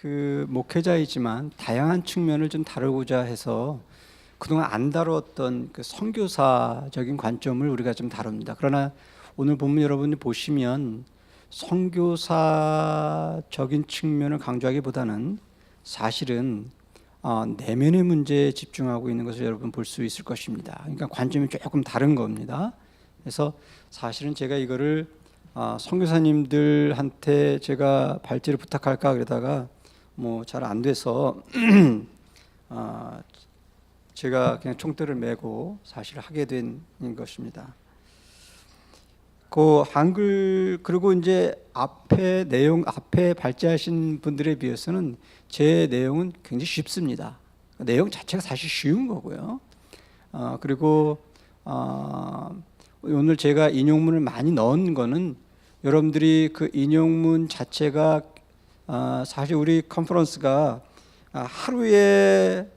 그 목회자이지만 다양한 측면을 좀 다루고자 해서 그동안 안 다루었던 그 선교사적인 관점을 우리가 좀 다룹니다. 그러나 오늘 본문 여러분이 보시면 선교사적인 측면을 강조하기보다는 사실은 내면의 문제에 집중하고 있는 것을 여러분 볼 수 있을 것입니다. 그러니까 관점이 조금 다른 겁니다. 그래서 사실은 제가 이거를 선교사님들한테 제가 발제를 부탁할까 그러다가 뭐 잘 안 돼서 제가 그냥 총대를 메고 사실 하게 된 것입니다. 그 한글 그리고 이제 앞에 내용 앞에 발제하신 분들에 비해서는 제 내용은 굉장히 쉽습니다. 내용 자체가 사실 쉬운 거고요. 그리고 오늘 제가 인용문을 많이 넣은 거는 여러분들이 그 인용문 자체가 사실 우리 컨퍼런스가 하루에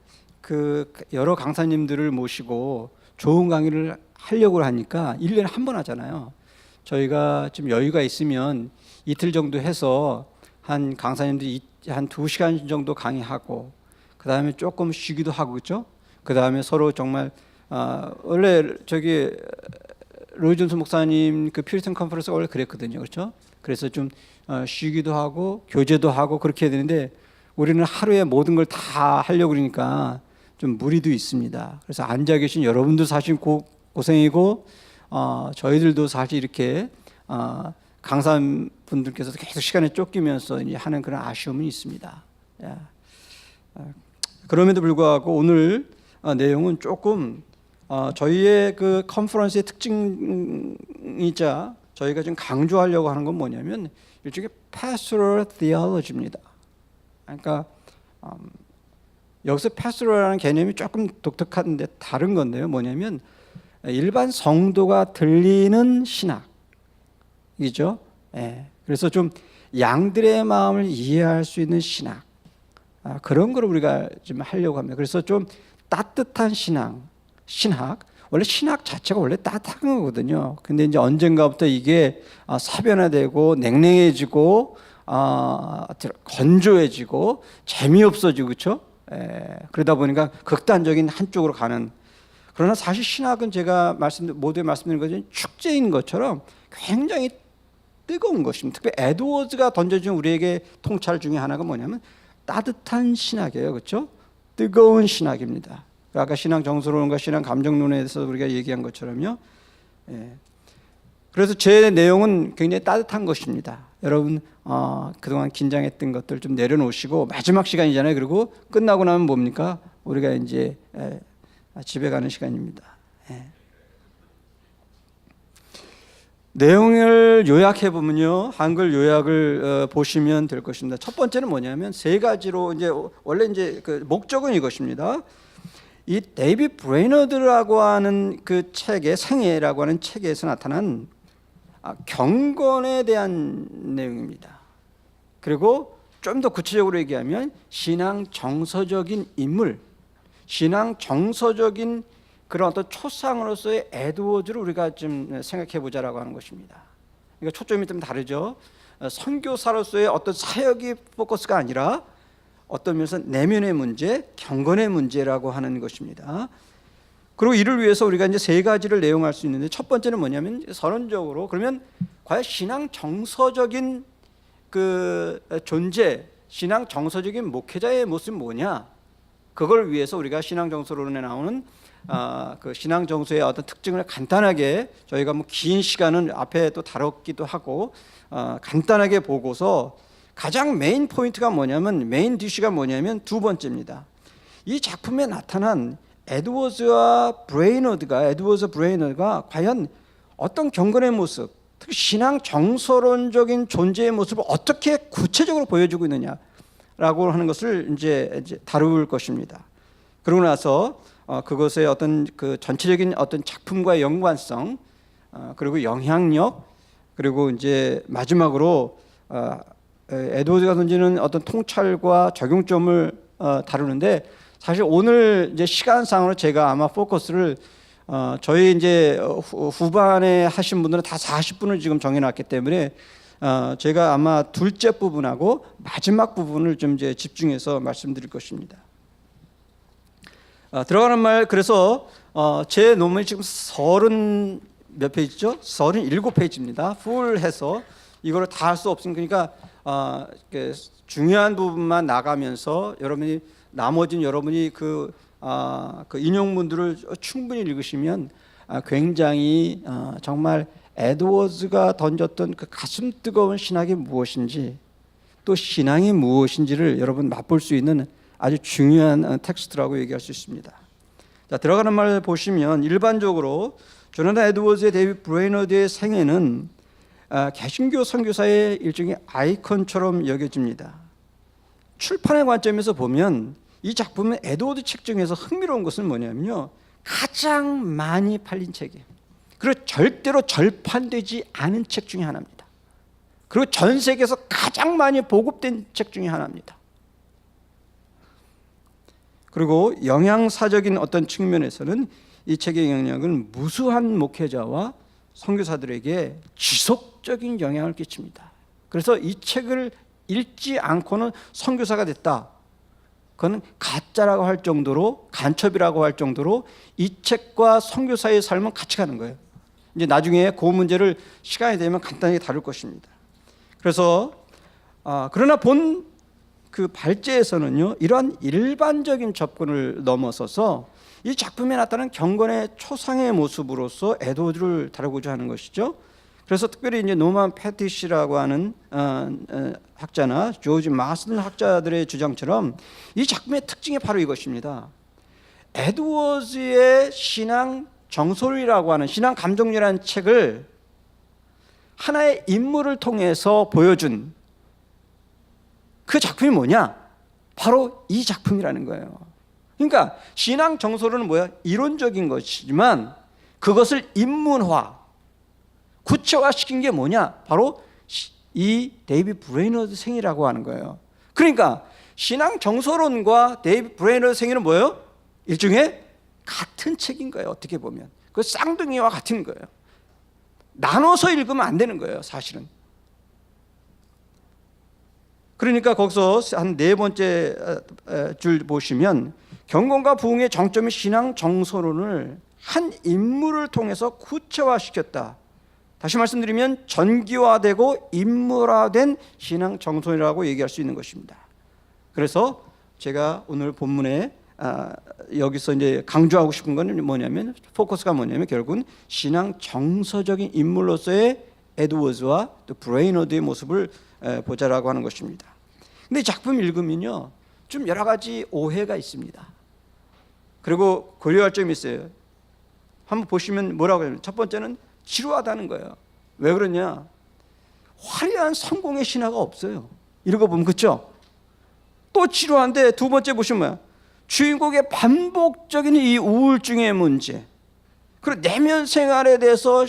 그 여러 강사님들을 모시고 좋은 강의를 하려고 하니까 1년에 한 번 하잖아요. 저희가 좀 여유가 있으면 이틀 정도 해서 한 강사님들이 한 2시간 정도 강의하고 그 다음에 조금 쉬기도 하고 그렇죠? 그 다음에 서로 정말 원래 저기 로이 존슨 목사님 그 퓨리턴 컨퍼런스가 원래 그랬거든요. 그렇죠? 그래서 좀 쉬기도 하고 교제도 하고 그렇게 해야 되는데 우리는 하루에 모든 걸 다 하려고 그러니까 좀 무리도 있습니다. 그래서 앉아 계신 여러분도 사실 고생이고 저희들도 사실 이렇게 강사분들께서 계속 시간에 쫓기면서 이제 하는 그런 아쉬움은 있습니다. 그럼에도 불구하고 오늘 내용은 조금 저희의 그 컨퍼런스의 특징이자 저희가 지금 강조하려고 하는 건 뭐냐면 일종의 pastoral theology입니다. 그러니까 여기서 pastoral이라는 개념이 조금 독특한데 다른 건데요. 뭐냐면 일반 성도가 들리는 신학이죠. 그래서 좀 양들의 마음을 이해할 수 있는 신학 그런 걸 우리가 좀 하려고 합니다. 그래서 좀 따뜻한 신학 원래 신학 자체가 원래 따뜻한 거거든요. 근데 이제 언젠가부터 이게 사변화되고 냉랭해지고 건조해지고 재미없어지고 그렇죠? 그러다 보니까 극단적인 한쪽으로 가는. 그러나 사실 신학은 제가 모두에 말씀드린 것처럼 축제인 것처럼 굉장히 뜨거운 것입니다. 특히 에드워즈가 던져준 우리에게 통찰 중에 하나가 뭐냐면 따뜻한 신학이에요. 그렇죠? 뜨거운 신학입니다. 아까 신앙 정서론과 신앙 감정론에서 우리가 얘기한 것처럼요. 그래서 제 내용은 굉장히 따뜻한 것입니다. 여러분 그동안 긴장했던 것들 좀 내려놓으시고 마지막 시간이잖아요. 그리고 끝나고 나면 뭡니까? 우리가 이제 집에 가는 시간입니다. 내용을 요약해 보면요, 한글 요약을 보시면 될 것입니다. 첫 번째는 뭐냐면 세 가지로 이제 원래 이제 그 목적은 이것입니다. 이 데이비드 브레이너드라고 하는 그 책의 생애라고 하는 책에서 나타난 경건에 대한 내용입니다. 그리고 좀 더 구체적으로 얘기하면 신앙 정서적인 인물, 신앙 정서적인 그런 어떤 초상으로서의 에드워즈를 우리가 좀 생각해 보자라고 하는 것입니다. 그러니까 초점이 좀 다르죠. 선교사로서의 어떤 사역이 포커스가 아니라 어떤 면에서 내면의 문제, 경건의 문제라고 하는 것입니다. 그리고 이를 위해서 우리가 이제 세 가지를 내용할 수 있는데 첫 번째는 뭐냐면 선언적으로 그러면 과연 신앙 정서적인 그 존재, 신앙 정서적인 목회자의 모습이 뭐냐? 그걸 위해서 우리가 신앙 정서론에 나오는 그 신앙 정서의 어떤 특징을 간단하게 저희가 뭐 긴 시간은 앞에 또 다뤘기도 하고 간단하게 보고서 가장 메인 포인트가 뭐냐면 메인 디쉬가 뭐냐면 두 번째입니다. 이 작품에 나타난 에드워즈 브레이너드가 과연 어떤 경건의 모습, 특히 신앙 정서론적인 존재의 모습을 어떻게 구체적으로 보여주고 있느냐라고 하는 것을 이제 다룰 것입니다. 그러고 나서 그것의 어떤 그 전체적인 어떤 작품과의 연관성, 그리고 영향력, 그리고 이제 마지막으로 에드워즈가 던지는 어떤 통찰과 적용점을 다루는데 사실 오늘 이제 시간상으로 제가 아마 포커스를 저희 이제 후반에 하신 분들은 다 40분을 지금 정해놨기 때문에 제가 아마 둘째 부분하고 마지막 부분을 좀 이제 집중해서 말씀드릴 것입니다. 들어가는 말, 그래서 제 논문이 지금 30 몇 페이지죠? 37페이지입니다. 풀해서 이거를 다 할 수 없으니까 중요한 부분만 나가면서 나머지는 여러분이 그 인용문들을 충분히 읽으시면 굉장히 정말 에드워즈가 던졌던 그 가슴 뜨거운 신학이 무엇인지, 또 신앙이 무엇인지를 여러분 맛볼 수 있는 아주 중요한 텍스트라고 얘기할 수 있습니다. 자, 들어가는 말 보시면 일반적으로 조나단 에드워즈의 데이비드 브레이너드의 생애는 개신교 선교사의 일종의 아이콘처럼 여겨집니다. 출판의 관점에서 보면 이 작품은 에드워드 책 중에서 흥미로운 것은 뭐냐면요, 가장 많이 팔린 책이에요. 그리고 절대로 절판되지 않은 책 중에 하나입니다. 그리고 전 세계에서 가장 많이 보급된 책 중에 하나입니다. 그리고 영양사적인 어떤 측면에서는 이 책의 영향은 무수한 목회자와 선교사들에게 지속적인 영향을 끼칩니다. 그래서 이 책을 읽지 않고는 선교사가 됐다, 그건 가짜라고 할 정도로, 간첩이라고 할 정도로 이 책과 선교사의 삶은 같이 가는 거예요. 이제 나중에 그 문제를 시간이 되면 간단히 다룰 것입니다. 그래서 그러나 본 그 발제에서는요, 이러한 일반적인 접근을 넘어서서 이 작품에 나타난 경건의 초상의 모습으로서 에드워드를 다루고자 하는 것이죠. 그래서 특별히 이제 노만 패티시라고 하는 학자나 조지 마슨 학자들의 주장처럼 이 작품의 특징이 바로 이것입니다. 에드워즈의 신앙 정설이라고 하는 신앙 감정이라는 책을 하나의 인물을 통해서 보여준 그 작품이 뭐냐? 바로 이 작품이라는 거예요. 그러니까 신앙 정설은 뭐야? 이론적인 것이지만 그것을 인문화, 구체화시킨 게 뭐냐? 바로 이 데이비드 브레이너드 생이라고 하는 거예요. 그러니까 신앙 정설론과 데이비드 브레이너드 생이는 뭐예요? 일종의 같은 책인 거예요. 어떻게 보면 그 쌍둥이와 같은 거예요. 나눠서 읽으면 안 되는 거예요, 사실은. 그러니까 거기서 한 네 번째 줄 보시면 경건과 부흥의 정점이 신앙 정설론을 한 인물을 통해서 구체화시켰다. 다시 말씀드리면 전기화되고 인물화된 신앙 정설이라고 얘기할 수 있는 것입니다. 그래서 제가 오늘 본문에 여기서 이제 강조하고 싶은 건 뭐냐면, 포커스가 뭐냐면 결국은 신앙 정서적인 인물로서의 에드워즈와 또 브레이너드의 모습을 보자라고 하는 것입니다. 근데 이 작품 읽으면요, 좀 여러 가지 오해가 있습니다. 그리고 고려할 점이 있어요. 한번 보시면 뭐라고 해요? 첫 번째는 지루하다는 거예요. 왜 그러냐? 화려한 성공의 신화가 없어요. 읽어보면, 그렇죠? 또 지루한데, 두 번째 보시면 뭐야? 주인공의 반복적인 이 우울증의 문제, 그리고 내면 생활에 대해서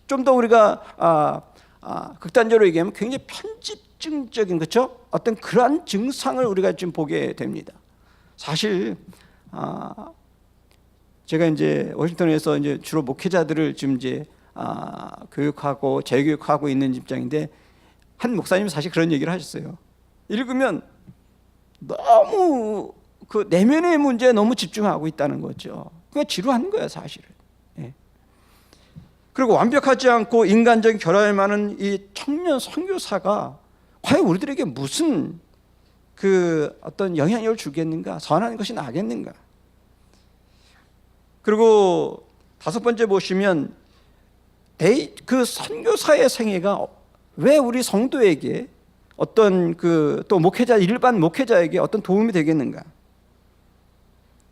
좀 더 우리가 극단적으로 얘기하면 굉장히 편집증적인, 그렇죠? 어떤 그러한 증상을 우리가 지금 보게 됩니다. 사실 제가 이제 워싱턴에서 이제 주로 목회자들을 지금 이제 교육하고 재교육하고 있는 입장인데, 한 목사님이 사실 그런 얘기를 하셨어요. 읽으면 너무 그 내면의 문제에 너무 집중하고 있다는 거죠. 그게 지루한 거예요, 사실은. 예. 그리고 완벽하지 않고 인간적인 결함이 많은 이 청년 선교사가 과연 우리들에게 무슨 그 어떤 영향력을 주겠는가, 선한 것이 나겠는가. 그리고 다섯 번째 보시면 그 선교사의 생애가 왜 우리 성도에게 어떤 또 목회자, 일반 목회자에게 어떤 도움이 되겠는가.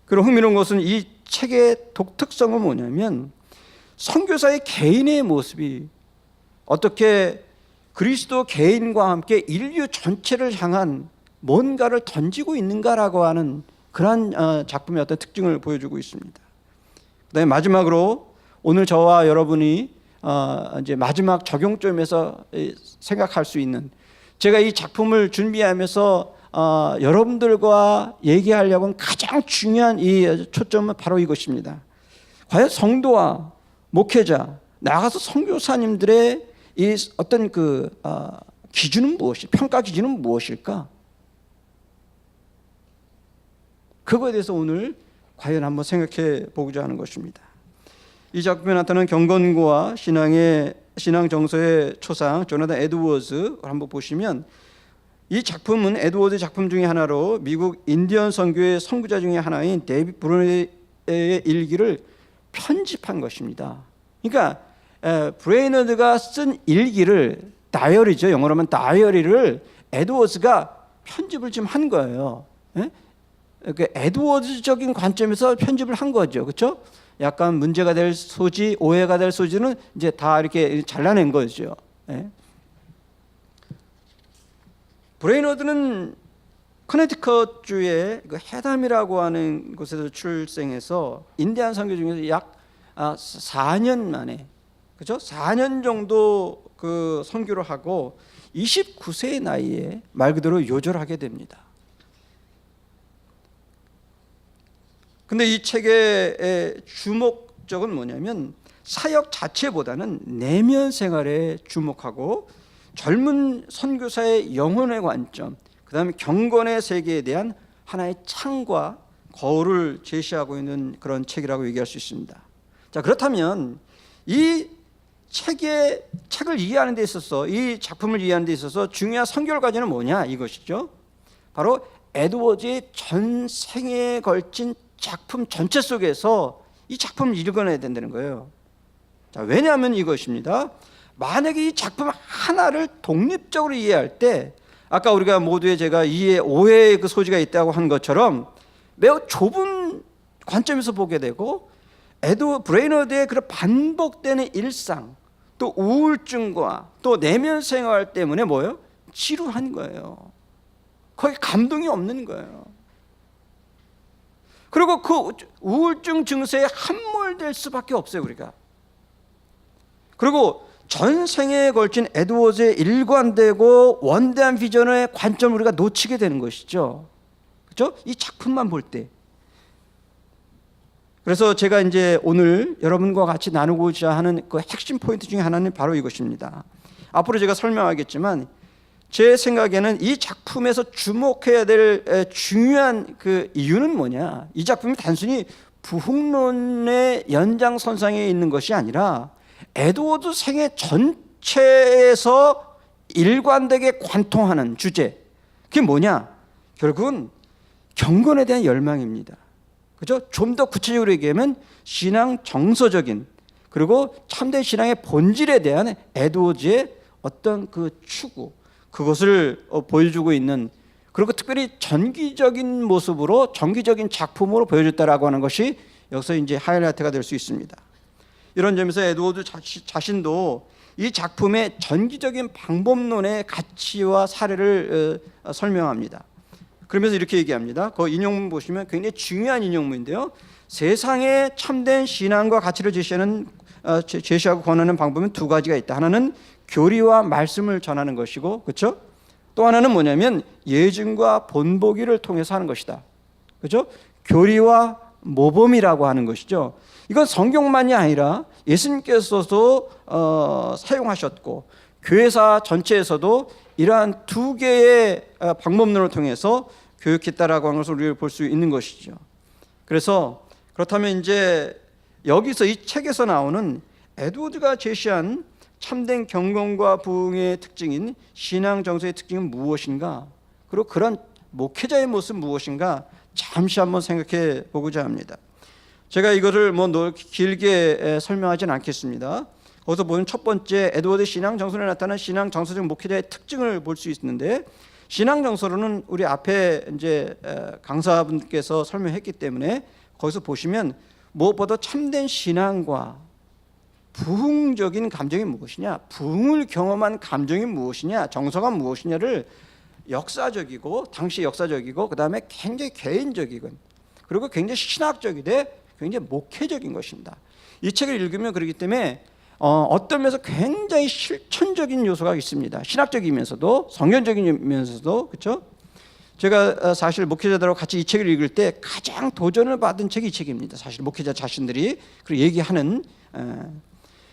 그리고 흥미로운 것은 이 책의 독특성은 뭐냐면, 선교사의 개인의 모습이 어떻게 그리스도 개인과 함께 인류 전체를 향한 뭔가를 던지고 있는가라고 하는 그러한 작품의 어떤 특징을 보여주고 있습니다. 그다음에 마지막으로 오늘 저와 여러분이 이제 마지막 적용점에서 생각할 수 있는, 제가 이 작품을 준비하면서 여러분들과 얘기하려고 하는 가장 중요한 이 초점은 바로 이것입니다. 과연 성도와 목회자, 나아가서 선교사님들의 이 어떤 기준은 평가 기준은 무엇일까? 그거에 대해서 오늘 과연 한번 생각해 보고자 하는 것입니다. 이 작품에 나타나는 경건과 신앙 정서의 초상 조나단 에드워즈를 한번 보시면, 이 작품은 에드워드 작품 중에 하나로 미국 인디언 선교의 선구자 중에 하나인 데이비드 브레너의 일기를 편집한 것입니다. 그러니까 브레이너드가 쓴 일기를, 다이어리죠, 영어로 하면 다이어리를 에드워즈가 편집을 좀 한 거예요. 그러니까 에드워즈적인 관점에서 편집을 한 거죠, 그렇죠? 약간 문제가 될 소지, 오해가 될 소지는 이제 다 이렇게 잘라낸 거죠. 브레이너드는 커네티컷주의 해담이라고 하는 곳에서 출생해서 인디안 선교 중에서 약 4년 만에, 그죠? 4년 정도 선교를 하고 29세의 나이에 말 그대로 요절하게 됩니다. 근데 이 책의 주목적은 뭐냐면, 사역 자체보다는 내면 생활에 주목하고 젊은 선교사의 영혼의 관점, 그 다음에 경건의 세계에 대한 하나의 창과 거울을 제시하고 있는 그런 책이라고 얘기할 수 있습니다. 자, 그렇다면 이 책을 이해하는 데 있어서, 이 작품을 이해하는 데 있어서 중요한 선결과제는 뭐냐, 이것이죠. 바로 에드워즈의 전생에 걸친 작품 전체 속에서 이 작품을 읽어내야 된다는 거예요. 자, 왜냐하면 이것입니다. 만약에 이 작품 하나를 독립적으로 이해할 때, 아까 우리가 모두의 제가 오해의 소지가 있다고 한 것처럼 매우 좁은 관점에서 보게 되고, 브레이너드의 그런 반복되는 일상, 또 우울증과 또 내면 생활 때문에 지루한 거예요. 거기 감동이 없는 거예요. 그리고 그 우울증 증세에 함몰될 수밖에 없어요, 우리가. 그리고 전생에 걸친 에드워즈의 일관되고 원대한 비전의 관점을 우리가 놓치게 되는 것이죠. 그렇죠? 이 작품만 볼 때. 그래서 제가 이제 오늘 여러분과 같이 나누고자 하는 그 핵심 포인트 중에 하나는 바로 이것입니다. 앞으로 제가 설명하겠지만, 제 생각에는 이 작품에서 주목해야 될 중요한 이유는 뭐냐? 이 작품이 단순히 부흥론의 연장선상에 있는 것이 아니라 에드워드 생애 전체에서 일관되게 관통하는 주제, 그게 뭐냐? 결국은 경건에 대한 열망입니다. 그죠? 좀 더 구체적으로 얘기하면 신앙 정서적인, 그리고 참된 신앙의 본질에 대한 에드워즈의 어떤 추구, 그것을 보여주고 있는, 그리고 특별히 전기적인 모습으로, 전기적인 작품으로 보여줬다라고 하는 것이 여기서 이제 하이라이트가 될 수 있습니다. 이런 점에서 에드워드 자신도 이 작품의 전기적인 방법론의 가치와 사례를 설명합니다. 그러면서 이렇게 얘기합니다. 그 인용문 보시면 굉장히 중요한 인용문인데요. 세상에 참된 신앙과 가치를 제시하고 권하는 방법은 두 가지가 있다. 하나는 교리와 말씀을 전하는 것이고, 그렇죠? 또 하나는 뭐냐면 예증과 본보기를 통해서 하는 것이다. 그렇죠? 교리와 모범이라고 하는 것이죠. 이건 성경만이 아니라 예수님께서도 사용하셨고, 교회사 전체에서도 이러한 두 개의 방법론을 통해서 교육했다라고 하는 것을 우리가 볼 수 있는 것이죠. 그래서 그렇다면 이제 여기서 이 책에서 나오는 에드워드가 제시한 참된 경건과 부흥의 특징인 신앙 정서의 특징은 무엇인가? 그리고 그런 목회자의 모습은 무엇인가? 잠시 한번 생각해 보고자 합니다. 제가 이거를 길게 설명하지는 않겠습니다. 거기서 보면 첫 번째, 에드워드 신앙 정서에 나타나는 신앙 정서적 목회자의 특징을 볼 수 있는데, 신앙 정서로는 우리 앞에 이제 강사분께서 설명했기 때문에 거기서 보시면 무엇보다 참된 신앙과 부흥적인 감정이 무엇이냐, 부흥을 경험한 감정이 무엇이냐, 정서가 무엇이냐를 역사적이고, 당시 역사적이고, 그 다음에 굉장히 개인적이고, 그리고 굉장히 신학적이되 굉장히 목회적인 것입니다. 이 책을 읽으면 그렇기 때문에 어떤 면에서 굉장히 실천적인 요소가 있습니다. 신학적이면서도 성경적이면서도, 그렇죠? 제가 사실 목회자들하고 같이 이 책을 읽을 때 가장 도전을 받은 책이 이 책입니다. 사실 목회자 자신들이 그리고 얘기하는.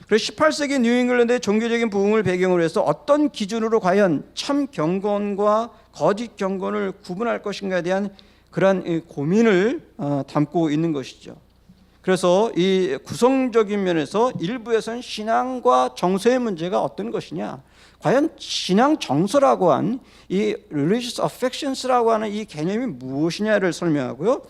그래서 18세기 뉴잉글랜드의 종교적인 부흥을 배경으로 해서 어떤 기준으로 과연 참 경건과 거짓 경건을 구분할 것인가에 대한 그러한 고민을 담고 있는 것이죠. 그래서 이 구성적인 면에서 일부에서는 신앙과 정서의 문제가 어떤 것이냐, 과연 신앙 정서라고 한 이 religious affections라고 하는 이 개념이 무엇이냐를 설명하고요.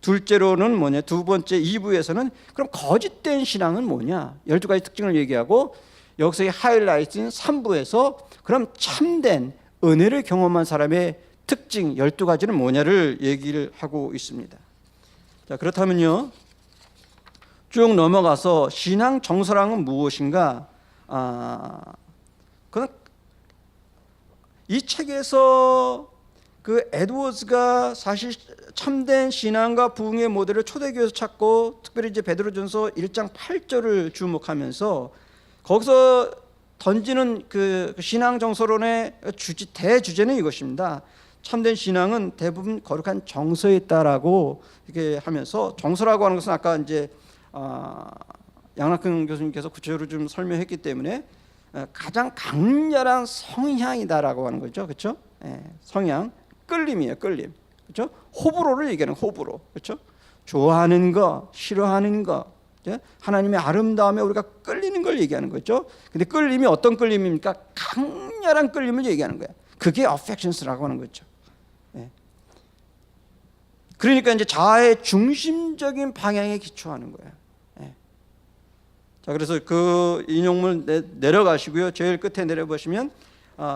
둘째로는 뭐냐, 두 번째 2부에서는 그럼 거짓된 신앙은 뭐냐, 12가지 특징을 얘기하고, 여기서 이 하이라이트인 3부에서 그럼 참된 은혜를 경험한 사람의 특징 12가지는 뭐냐를 얘기를 하고 있습니다. 자, 그렇다면요, 쭉 넘어가서 신앙 정서란 무엇인가? 이 책에서 그 에드워즈가 사실 참된 신앙과 부흥의 모델을 초대교회에서 찾고, 특별히 이제 베드로전서 1장 8절을 주목하면서 거기서 던지는 그 신앙 정서론의 대주제는 이것입니다. 참된 신앙은 대부분 거룩한 정서에 있다라고 이렇게 하면서, 정서라고 하는 것은 아까 이제 양락근 교수님께서 구체적으로 좀 설명했기 때문에 가장 강렬한 성향이다라고 하는 거죠, 그렇죠? 성향, 끌림이에요, 끌림, 그렇죠? 호불호를 얘기하는 호불호, 그렇죠? 좋아하는 거, 싫어하는 거, 하나님의 아름다움에 우리가 끌리는 걸 얘기하는 거죠. 근데 끌림이 어떤 끌림입니까? 강렬한 끌림을 얘기하는 거예요. 그게 affections라고 하는 거죠. 그러니까 이제 자아의 중심적인 방향에 기초하는 거예요. 자, 그래서 그 인용물 내려가시고요. 제일 끝에 내려보시면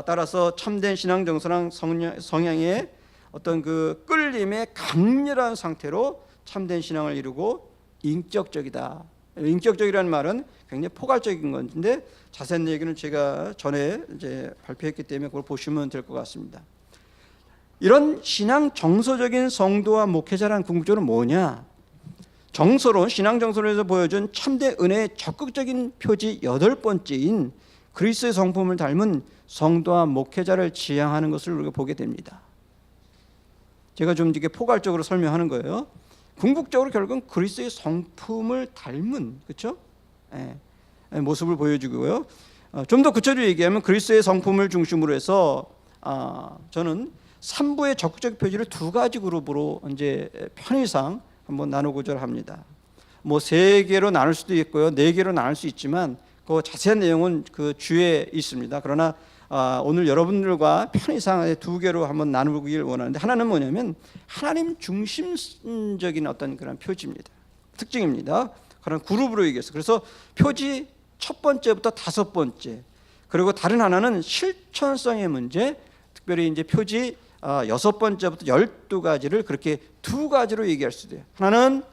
따라서 참된 신앙 정서랑 성향의 어떤 그 끌림의 강렬한 상태로 참된 신앙을 이루고 인격적이다. 인격적이라는 말은 굉장히 포괄적인 건데 자세한 얘기는 제가 전에 이제 발표했기 때문에 그걸 보시면 될 것 같습니다. 이런 신앙 정서적인 성도와 목회자란 궁극적으로 뭐냐? 정서론, 신앙 정서론에서 보여준 참된 은혜의 적극적인 표지 8번째인 그리스도의 성품을 닮은 성도와 목회자를 지향하는 것을 우리가 보게 됩니다. 제가 좀 이게 포괄적으로 설명하는 거예요. 궁극적으로 결국은 그리스도의 성품을 닮은, 그렇죠? 모습을 보여주고요. 좀 더 구체적으로 얘기하면 그리스도의 성품을 중심으로 해서 저는 3부의 적극적 표지를 2가지 그룹으로 이제 편의상 한번 나누고자 합니다. 뭐 3개로 나눌 수도 있고요, 4개로 나눌 수 있지만 그 자세한 내용은 그 주에 있습니다. 그러나 오늘 여러분들과 편의상 2개로 한번 나누길 원하는데, 하나는 뭐냐면 하나님 중심적인 어떤 그런 표지입니다. 특징입니다. 그런 그룹으로 얘기했어요. 그래서 표지 첫 번째부터 5번째, 그리고 다른 하나는 실천성의 문제, 특별히 이제 표지 6번째부터 12가지를 그렇게 2가지로 얘기할 수도 있어요. 하나는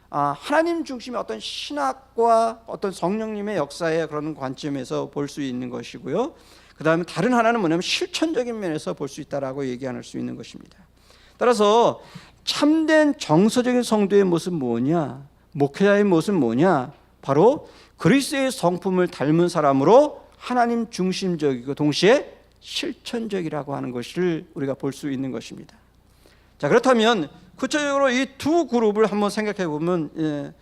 하나님 중심의 어떤 신학과 어떤 성령님의 역사의 그런 관점에서 볼 수 있는 것이고요. 그 다음에 다른 하나는 뭐냐면 실천적인 면에서 볼 수 있다라고 얘기할 수 있는 것입니다. 따라서 참된 정서적인 성도의 모습 뭐냐, 목회자의 모습 뭐냐, 바로 그리스도의 성품을 닮은 사람으로 하나님 중심적이고 동시에 실천적이라고 하는 것을 우리가 볼 수 있는 것입니다. 자, 그렇다면 구체적으로 이 2 그룹을 한번 생각해 보면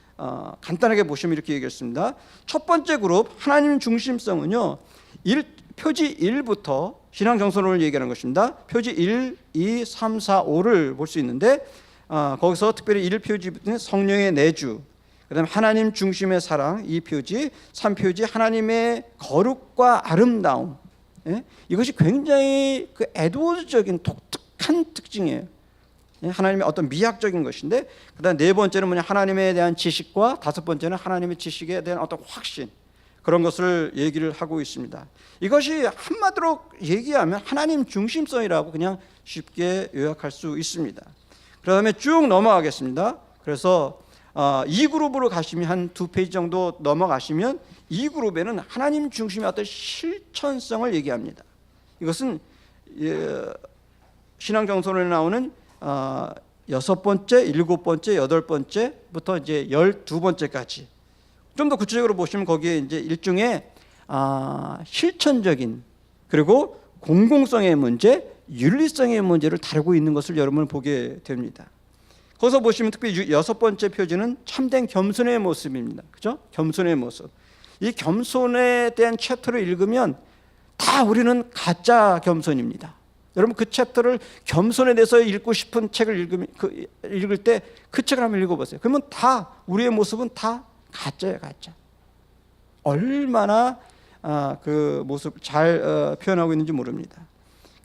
간단하게 보시면 이렇게 얘기했습니다. 첫 번째 그룹 하나님 중심성은요, 표지 1부터 신앙 정서론을 얘기하는 것입니다. 표지 1, 2, 3, 4, 5를 볼 수 있는데 거기서 특별히 1표지는 성령의 내주, 그 다음에 하나님 중심의 사랑 2표지, 3표지 하나님의 거룩과 아름다움. 이것이 굉장히 그 에드워즈적인 독특한 특징이에요. 하나님의 어떤 미학적인 것인데, 그다음 4번째는 뭐냐, 하나님에 대한 지식과 5번째는 하나님의 지식에 대한 어떤 확신, 그런 것을 얘기를 하고 있습니다. 이것이 한마디로 얘기하면 하나님 중심성이라고 그냥 쉽게 요약할 수 있습니다. 그 다음에 쭉 넘어가겠습니다. 그래서 2그룹으로 가시면 한 2페이지 정도 넘어가시면 2그룹에는 하나님 중심의 어떤 실천성을 얘기합니다. 이것은 신앙 정서론에 나오는 6번째, 7번째, 8번째부터 이제 12번째까지 좀 더 구체적으로 보시면 거기에 이제 일종의 실천적인, 그리고 공공성의 문제, 윤리성의 문제를 다루고 있는 것을 여러분 보게 됩니다. 거기서 보시면 특별히 6번째 표지는 참된 겸손의 모습입니다. 그죠? 겸손의 모습. 이 겸손에 대한 챕터를 읽으면 다 우리는 가짜 겸손입니다. 여러분 그 챕터를 겸손에 대해서 읽고 싶은 책을 읽을 때 그 책을 한번 읽어보세요. 그러면 다 우리의 모습은 다 가짜예요, 가짜. 얼마나 그 모습 잘 표현하고 있는지 모릅니다.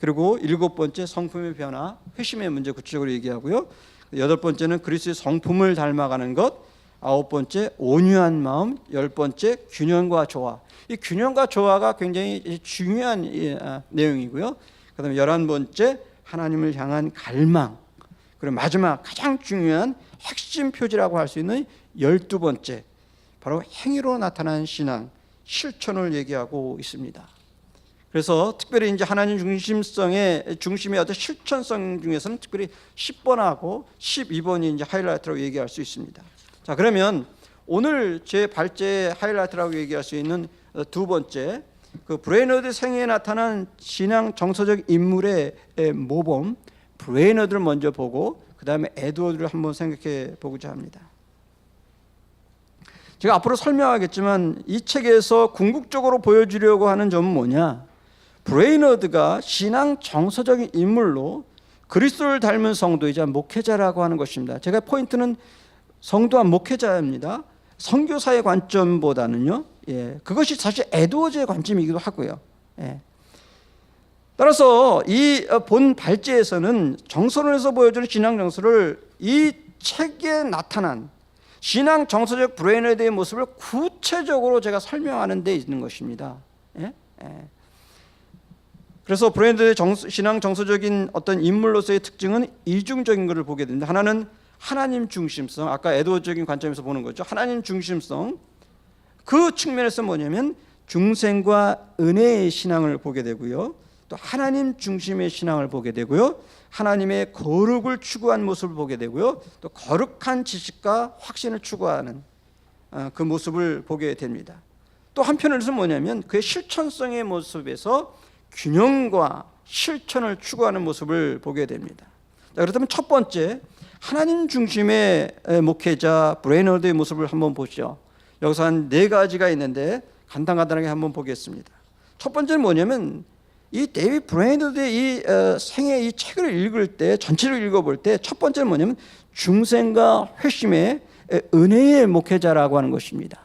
그리고 7번째 성품의 변화, 회심의 문제 구체적으로 얘기하고요. 8번째는 그리스도의 성품을 닮아가는 것, 9번째 온유한 마음, 10번째 균형과 조화. 이 균형과 조화가 굉장히 중요한 내용이고요. 그다음에 11번째 하나님을 향한 갈망, 그리고 마지막 가장 중요한 핵심 표지라고 할 수 있는 12번째 바로 행위로 나타난 신앙, 실천을 얘기하고 있습니다. 그래서 특별히 이제 하나님 중심의 어떤 실천성 중에서는 특별히 10번하고 12번이 이제 하이라이트라고 얘기할 수 있습니다. 자, 그러면 오늘 제 발제의 하이라이트라고 얘기할 수 있는 두 번째, 그 브레이너드 생애에 나타난 신앙 정서적 인물의 모범 브레이너드를 먼저 보고 그 다음에 에드워드를 한번 생각해 보고자 합니다. 제가 앞으로 설명하겠지만 이 책에서 궁극적으로 보여주려고 하는 점은 뭐냐, 브레이너드가 신앙 정서적인 인물로 그리스도를 닮은 성도이자 목회자라고 하는 것입니다. 제가 포인트는 성도와 목회자입니다. 선교사의 관점보다는요, 그것이 사실 에드워즈의 관점이기도 하고요. 따라서 이 본 발제에서는 정서론에서 보여주는 신앙 정서를 이 책에 나타난 신앙 정서적 브레이너드의 모습을 구체적으로 제가 설명하는 데 있는 것입니다. 그래서 브레이너드의 신앙 정서적인 어떤 인물로서의 특징은 이중적인 것을 보게 됩니다. 하나는 하나님 중심성, 아까 에드워즈적인 관점에서 보는 거죠. 하나님 중심성, 그 측면에서 뭐냐면 중생과 은혜의 신앙을 보게 되고요, 또 하나님 중심의 신앙을 보게 되고요, 하나님의 거룩을 추구한 모습을 보게 되고요, 또 거룩한 지식과 확신을 추구하는 그 모습을 보게 됩니다. 또 한편으로는 뭐냐면 그의 실천성의 모습에서 균형과 실천을 추구하는 모습을 보게 됩니다. 자, 그렇다면 첫 번째, 하나님 중심의 목회자 브레이너드의 모습을 한번 보시죠. 여기서 한 4가지가 있는데 간단하게 한번 보겠습니다. 첫 번째는 뭐냐면 이 데이비드 브레이너드의 이 생애 이 책을 읽을 때, 전체를 읽어볼 때 첫 번째는 뭐냐면 중생과 회심의 은혜의 목회자라고 하는 것입니다.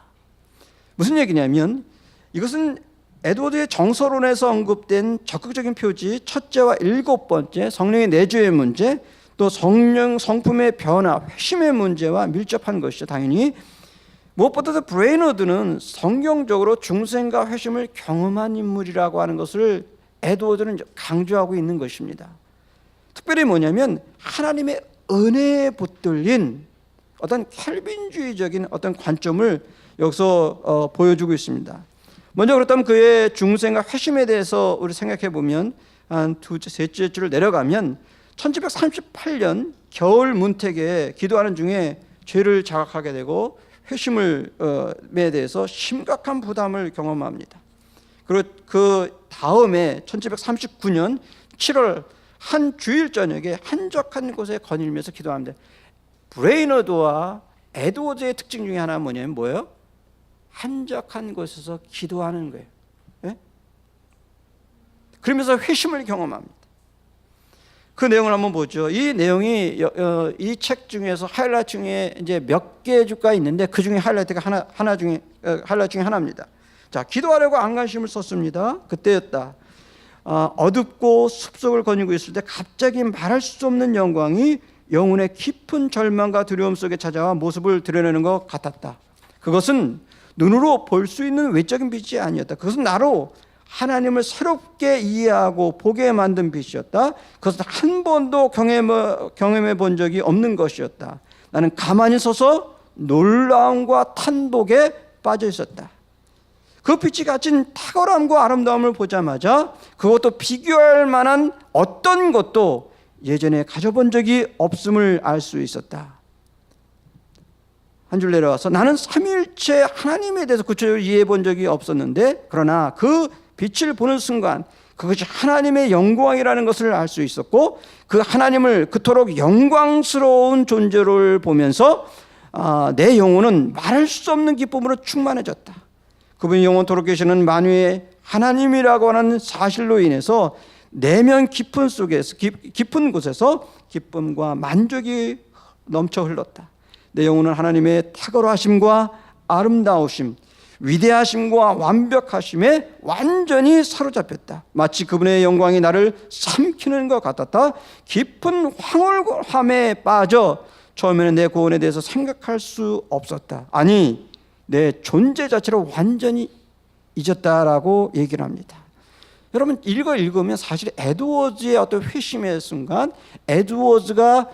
무슨 얘기냐면 이것은 에드워드의 정서론에서 언급된 적극적인 표지 첫째와 7번째 성령의 내주의 문제, 또 성품의 변화, 회심의 문제와 밀접한 것이죠. 당연히 무엇보다도 브레이너드는 성경적으로 중생과 회심을 경험한 인물이라고 하는 것을 에드워드는 강조하고 있는 것입니다. 특별히 뭐냐면 하나님의 은혜에 붙들린 어떤 켈빈주의적인 어떤 관점을 여기서 보여주고 있습니다. 먼저 그렇다면 그의 중생과 회심에 대해서 우리 생각해 보면 한 셋째 줄을 내려가면 1738년 겨울 문택에 기도하는 중에 죄를 자각하게 되고 회심에 대해서 심각한 부담을 경험합니다. 그리고 그 다음에 1739년 7월 한 주일 저녁에 한적한 곳에 거닐면서 기도합니다. 브레이너드와 에드워즈의 특징 중에 하나는 뭐냐면 뭐예요? 한적한 곳에서 기도하는 거예요. 그러면서 회심을 경험합니다. 그 내용을 한번 보죠. 이 내용이 이 책 중에서 하이라이트 중에 이제 몇 개 주가 있는데 그 중에 하이라이트가 하이라이트 중에 하나입니다. 자, 기도하려고 안간힘을 썼습니다. 그때였다. 어둡고 숲속을 거니고 있을 때 갑자기 말할 수 없는 영광이 영혼의 깊은 절망과 두려움 속에 찾아와 모습을 드러내는 것 같았다. 그것은 눈으로 볼 수 있는 외적인 빛이 아니었다. 그것은 나로 하나님을 새롭게 이해하고 보게 만든 빛이었다. 그것은 한 번도 경험해 본 적이 없는 것이었다. 나는 가만히 서서 놀라움과 탄복에 빠져 있었다. 그 빛이 가진 탁월함과 아름다움을 보자마자 그것도 비교할 만한 어떤 것도 예전에 가져본 적이 없음을 알 수 있었다. 한 줄 내려와서 나는 삼위일체 하나님에 대해서 구체적으로 이해해 본 적이 없었는데 그러나 그 빛을 보는 순간 그것이 하나님의 영광이라는 것을 알 수 있었고 그 하나님을 그토록 영광스러운 존재를 보면서 내 영혼은 말할 수 없는 기쁨으로 충만해졌다. 그분이 영원토록 계시는 만유의 하나님이라고 하는 사실로 인해서 내면 깊은 곳에서 기쁨과 만족이 넘쳐 흘렀다. 내 영혼은 하나님의 탁월하심과 아름다우심, 위대하심과 완벽하심에 완전히 사로잡혔다. 마치 그분의 영광이 나를 삼키는 것 같았다. 깊은 황홀함에 빠져 처음에는 내 구원에 대해서 생각할 수 없었다. 아니, 내 존재 자체를 완전히 잊었다라고 얘기를 합니다. 여러분 읽으면 사실 에드워즈의 어떤 회심의 순간, 에드워즈가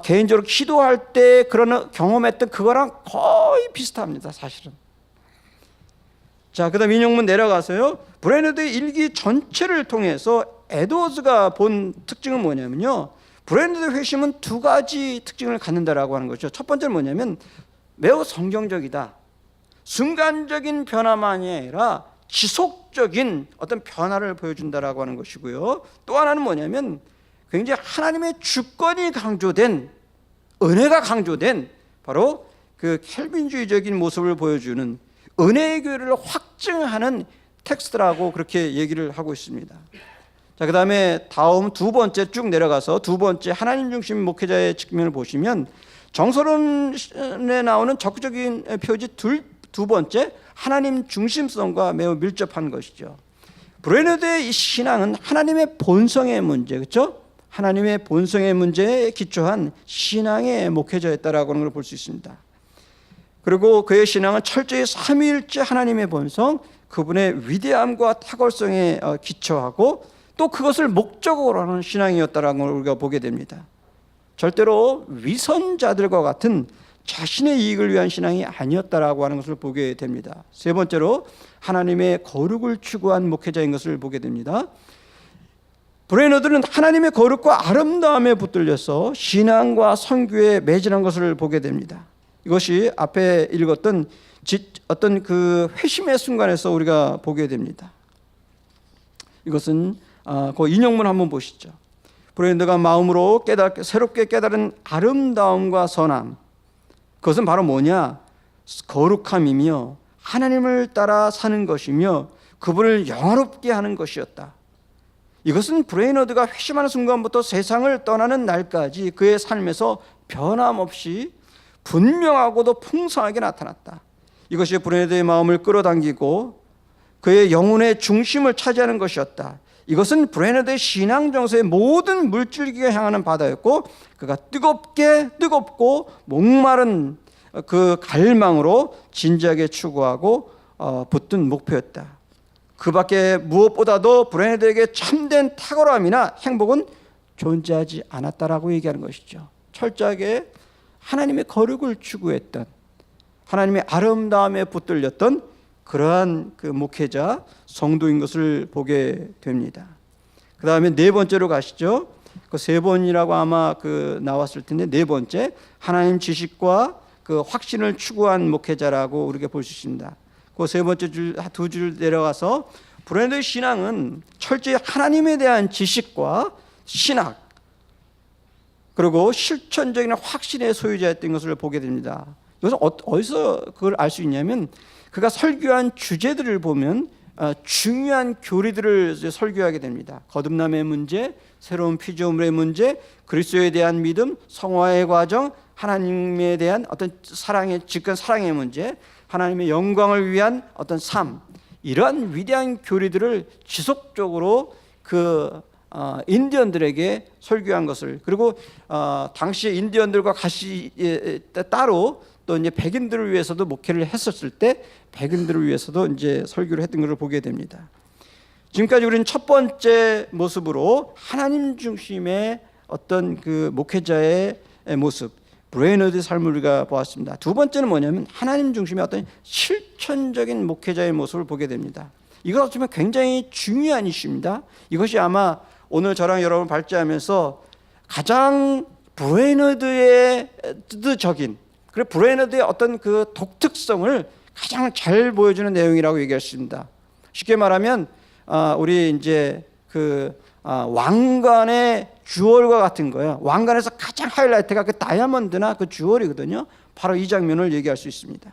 개인적으로 기도할 때 그런 경험했던 그거랑 거의 비슷합니다. 사실은. 자, 그 다음 인용문 내려가서요, 브레너드의 일기 전체를 통해서 에드워즈가 본 특징은 뭐냐면요, 브레너드의 회심은 두 가지 특징을 갖는다라고 하는 거죠. 첫 번째는 뭐냐면 매우 성경적이다. 순간적인 변화만이 아니라 지속적인 어떤 변화를 보여준다라고 하는 것이고요. 또 하나는 뭐냐면 굉장히 하나님의 주권이 강조된, 은혜가 강조된 바로 그 켈빈주의적인 모습을 보여주는 은혜의 교회를 확증하는 텍스트라고 그렇게 얘기를 하고 있습니다. 자, 그 다음에 다음 두 번째 쭉 내려가서 두 번째 하나님 중심 목회자의 측면을 보시면 정서론에 나오는 적극적인 표지 두 번째 하나님 중심성과 매우 밀접한 것이죠. 브레너드의 이 신앙은 하나님의 본성의 문제, 그렇죠? 하나님의 본성의 문제에 기초한 신앙의 목회자였다라고 하는 걸 볼 수 있습니다. 그리고 그의 신앙은 철저히 삼위일체 하나님의 본성, 그분의 위대함과 탁월성에 기초하고 또 그것을 목적으로 하는 신앙이었다라는 걸 우리가 보게 됩니다. 절대로 위선자들과 같은 자신의 이익을 위한 신앙이 아니었다라고 하는 것을 보게 됩니다. 세 번째로 하나님의 거룩을 추구한 목회자인 것을 보게 됩니다. 브레너드는 하나님의 거룩과 아름다움에 붙들려서 신앙과 선교에 매진한 것을 보게 됩니다. 이것이 앞에 읽었던 어떤 그 회심의 순간에서 우리가 보게 됩니다. 이것은 그 인용문 한번 보시죠. 브레너드가 마음으로 새롭게 깨달은 아름다움과 선함, 그것은 바로 뭐냐? 거룩함이며 하나님을 따라 사는 것이며 그분을 영화롭게 하는 것이었다. 이것은 브레너드가 회심하는 순간부터 세상을 떠나는 날까지 그의 삶에서 변함없이 분명하고도 풍성하게 나타났다. 이것이 브레너드의 마음을 끌어당기고 그의 영혼의 중심을 차지하는 것이었다. 이것은 브레너드의 신앙 정서의 모든 물줄기가 향하는 바다였고 그가 뜨겁고 목마른 그 갈망으로 진지하게 추구하고 붙든 목표였다. 그 밖에 무엇보다도 브레너드에게 참된 탁월함이나 행복은 존재하지 않았다라고 얘기하는 것이죠. 철저하게 하나님의 거룩을 추구했던, 하나님의 아름다움에 붙들렸던 그러한 그 목회자 성도인 것을 보게 됩니다. 그 다음에 네 번째로 가시죠. 그 세 번이라고 아마 나왔을 텐데 네 번째, 하나님 지식과 그 확신을 추구한 목회자라고 우리가 볼 수 있습니다. 그 세 번째 두 줄 내려가서 브레너드의 신앙은 철저히 하나님에 대한 지식과 신학 그리고 실천적인 확신의 소유자였던 것을 보게 됩니다. 이것은 어디서 그걸 알 수 있냐면 그가 설교한 주제들을 보면 중요한 교리들을 설교하게 됩니다. 거듭남의 문제, 새로운 피조물의 문제, 그리스도에 대한 믿음, 성화의 과정, 하나님에 대한 어떤 지극한 사랑의 문제, 하나님의 영광을 위한 어떤 삶, 이러한 위대한 교리들을 지속적으로 인디언들에게 설교한 것을, 그리고 당시 인디언들과 같이 따로 또 이제 백인들을 위해서도 목회를 했었을 때 백인들을 위해서도 이제 설교를 했던 것을 보게 됩니다. 지금까지 우리는 첫 번째 모습으로 하나님 중심의 어떤 그 목회자의 모습, 브레너드의 삶을 우리가 보았습니다. 두 번째는 뭐냐면 하나님 중심의 어떤 실천적인 목회자의 모습을 보게 됩니다. 이것 어쩌면 굉장히 중요한 이슈입니다. 이것이 아마 오늘 저랑 여러분 발제하면서 가장 브레너드적인, 그리고 브레너드의 어떤 그 독특성을 가장 잘 보여주는 내용이라고 얘기했습니다. 쉽게 말하면 우리 이제 왕관의 주얼과 같은 거예요. 왕관에서 가장 하이라이트가 그 다이아몬드나 그 주얼이거든요. 바로 이 장면을 얘기할 수 있습니다.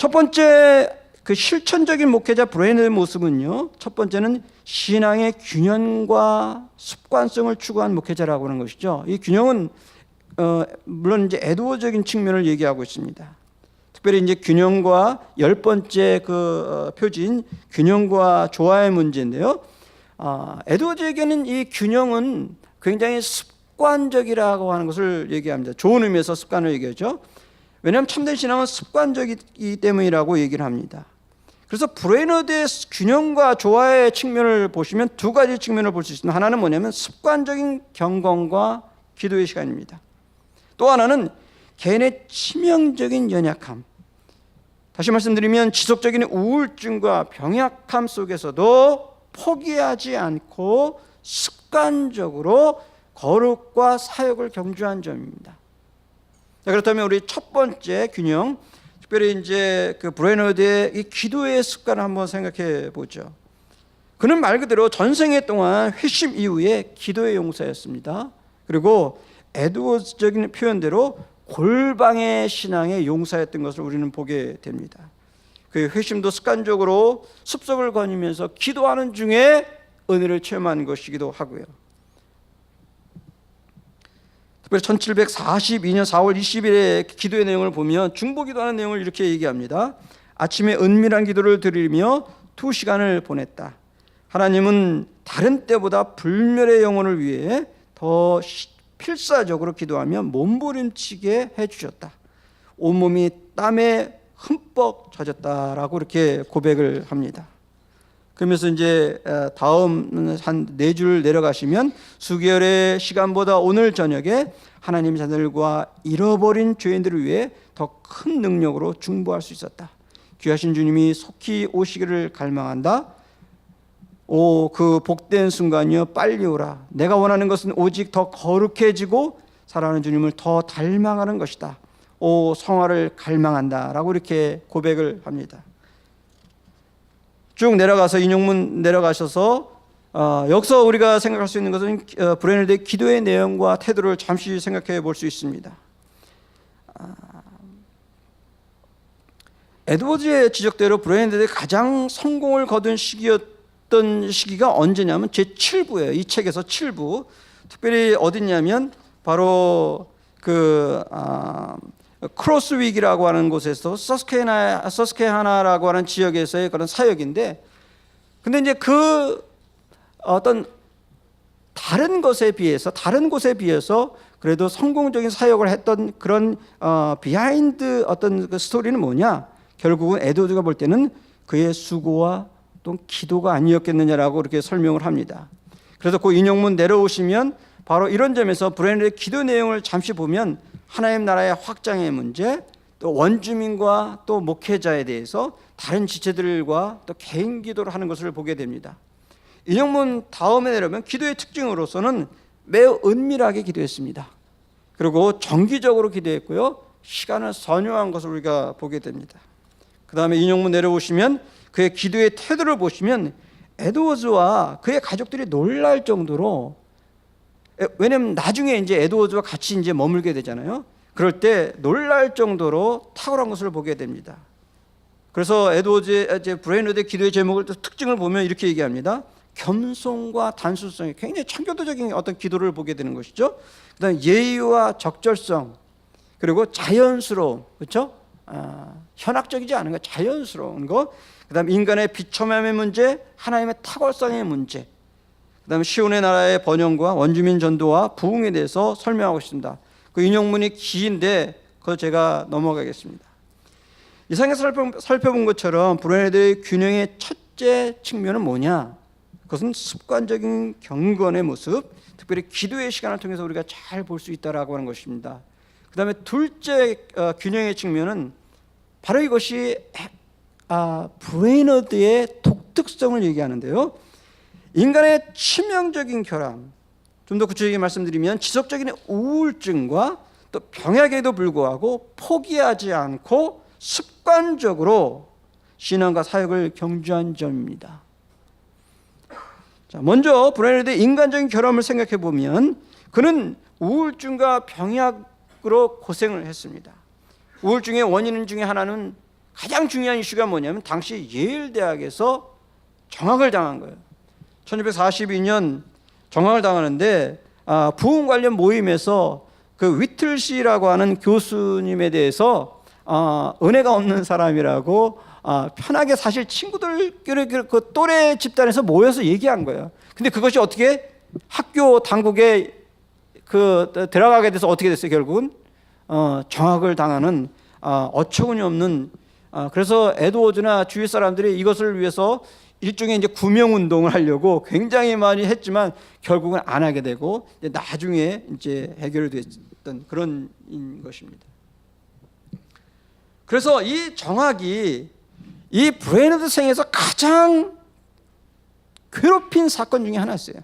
첫 번째 그 실천적인 목회자 브레이너의 모습은요, 첫 번째는 신앙의 균형과 습관성을 추구한 목회자라고 하는 것이죠. 이 균형은 물론 이제 에드워적인 측면을 얘기하고 있습니다. 특별히 이제 균형과 열 번째 그 표지인 균형과 조화의 문제인데요. 에드워즈에게는 이 균형은 굉장히 습관적이라고 하는 것을 얘기합니다. 좋은 의미에서 습관을 얘기하죠. 왜냐하면 참된 신앙은 습관적이기 때문이라고 얘기를 합니다. 그래서 브레이너드의 균형과 조화의 측면을 보시면 두 가지 측면을 볼 수 있습니다. 하나는 뭐냐면 습관적인 경건과 기도의 시간입니다. 또 하나는 개인의 치명적인 연약함. 다시 말씀드리면 지속적인 우울증과 병약함 속에서도 포기하지 않고 습관적으로 거룩과 사역을 경주한 점입니다. 자, 그렇다면 우리 첫 번째 균형, 특별히 이제 그 브레이너드의 이 기도의 습관을 한번 생각해 보죠. 그는 말 그대로 전생애 동안 회심 이후에 기도의 용사였습니다. 그리고 에드워즈적인 표현대로 골방의 신앙의 용사였던 것을 우리는 보게 됩니다. 그 회심도 습관적으로 습석을 거니면서 기도하는 중에 은혜를 체험한 것이기도 하고요. 특별히 1742년 4월 20일에 기도의 내용을 보면 중보기도하는 내용을 이렇게 얘기합니다. 아침에 은밀한 기도를 드리며 2시간을 보냈다. 하나님은 다른 때보다 불멸의 영혼을 위해 더 필사적으로 기도하며 몸부림치게 해주셨다. 온몸이 땀에 흠뻑 젖었다라고 이렇게 고백을 합니다. 그러면서 이제 다음 한 4줄 내려가시면 수개월의 시간보다 오늘 저녁에 하나님 자들과 잃어버린 죄인들을 위해 더 큰 능력으로 중보할 수 있었다. 귀하신 주님이 속히 오시기를 갈망한다. 오, 그 복된 순간이여 빨리 오라. 내가 원하는 것은 오직 더 거룩해지고 사랑하는 주님을 더 닮아가는 것이다. 오, 성화를 갈망한다 라고 이렇게 고백을 합니다. 쭉 내려가서 인용문 내려가셔서 여기서 우리가 생각할 수 있는 것은 브레이너드의 기도의 내용과 태도를 잠시 생각해 볼 수 있습니다. 에드워즈의 지적대로 브레이너드의 가장 성공을 거둔 시기였던 시기가 언제냐면 제7부예요. 이 책에서 7부. 특별히 어디냐면 바로 그 크로스윅이라고 하는 곳에서 서스케하나라고 하는 지역에서의 그런 사역인데, 근데 이제 그 어떤 다른 곳에 비해서 그래도 성공적인 사역을 했던 그런 비하인드 어떤 그 스토리는 뭐냐? 결국은 에드워즈가 볼 때는 그의 수고와 또 기도가 아니었겠느냐라고 이렇게 설명을 합니다. 그래서 그 인용문 내려오시면 바로 이런 점에서 브레이너드의 기도 내용을 잠시 보면 하나님 나라의 확장의 문제, 또 원주민과 또 목회자에 대해서 다른 지체들과 또 개인 기도를 하는 것을 보게 됩니다. 인용문 다음에 내려오면 기도의 특징으로서는 매우 은밀하게 기도했습니다. 그리고 정기적으로 기도했고요, 시간을 선용한 것을 우리가 보게 됩니다. 그 다음에 인용문 내려오시면 그의 기도의 태도를 보시면 에드워즈와 그의 가족들이 놀랄 정도로, 왜냐면 나중에 이제 에드워즈와 같이 이제 머물게 되잖아요. 그럴 때 놀랄 정도로 탁월한 것을 보게 됩니다. 그래서 에드워즈의 브레이너드의 기도의 제목을 또 특징을 보면 이렇게 얘기합니다. 겸손과 단순성이 굉장히 청교도적인 어떤 기도를 보게 되는 것이죠. 그다음에 예의와 적절성, 그리고 자연스러움, 그렇죠? 현학적이지 않은 거, 자연스러운 거. 그다음에 인간의 비참함의 문제, 하나님의 탁월성의 문제. 그다음에 시온의 나라의 번영과 원주민 전도와 부흥에 대해서 설명하고 있습니다. 그 인용문이 긴데 그거 제가 넘어가겠습니다. 이상에서 살펴본 것처럼 브레이너드의 균형의 첫째 측면은 뭐냐? 그것은 습관적인 경건의 모습, 특별히 기도의 시간을 통해서 우리가 잘 볼 수 있다라고 하는 것입니다. 그 다음에 둘째 균형의 측면은 바로 이것이 브레이너드의 독특성을 얘기하는데요. 인간의 치명적인 결함, 좀 더 구체적으로 말씀드리면 지속적인 우울증과 또 병약에도 불구하고 포기하지 않고 습관적으로 신앙과 사역을 경주한 점입니다. 자, 먼저 브레이너드의 인간적인 결함을 생각해 보면 그는 우울증과 병약으로 고생을 했습니다. 우울증의 원인 중에 하나는 가장 중요한 이슈가 뭐냐면 당시 예일 대학에서 정학을 당한 거예요. 1942년 정학을 당하는데 부흥 관련 모임에서 그 위틀시라고 하는 교수님에 대해서 은혜가 없는 사람이라고 편하게 사실 친구들끼리 그 또래 집단에서 모여서 얘기한 거예요. 근데 그것이 어떻게 학교 당국에 들어가게 돼서 어떻게 됐어요? 결국은 정학을 당하는 어처구니 없는 그래서 에드워즈나 주위 사람들이 이것을 위해서 일종의 이제 구명 운동을 하려고 굉장히 많이 했지만 결국은 안 하게 되고 나중에 이제 해결됐던 그런 것입니다. 그래서 이 정학이 이 브레이너드 생에서 가장 괴롭힌 사건 중에 하나였어요.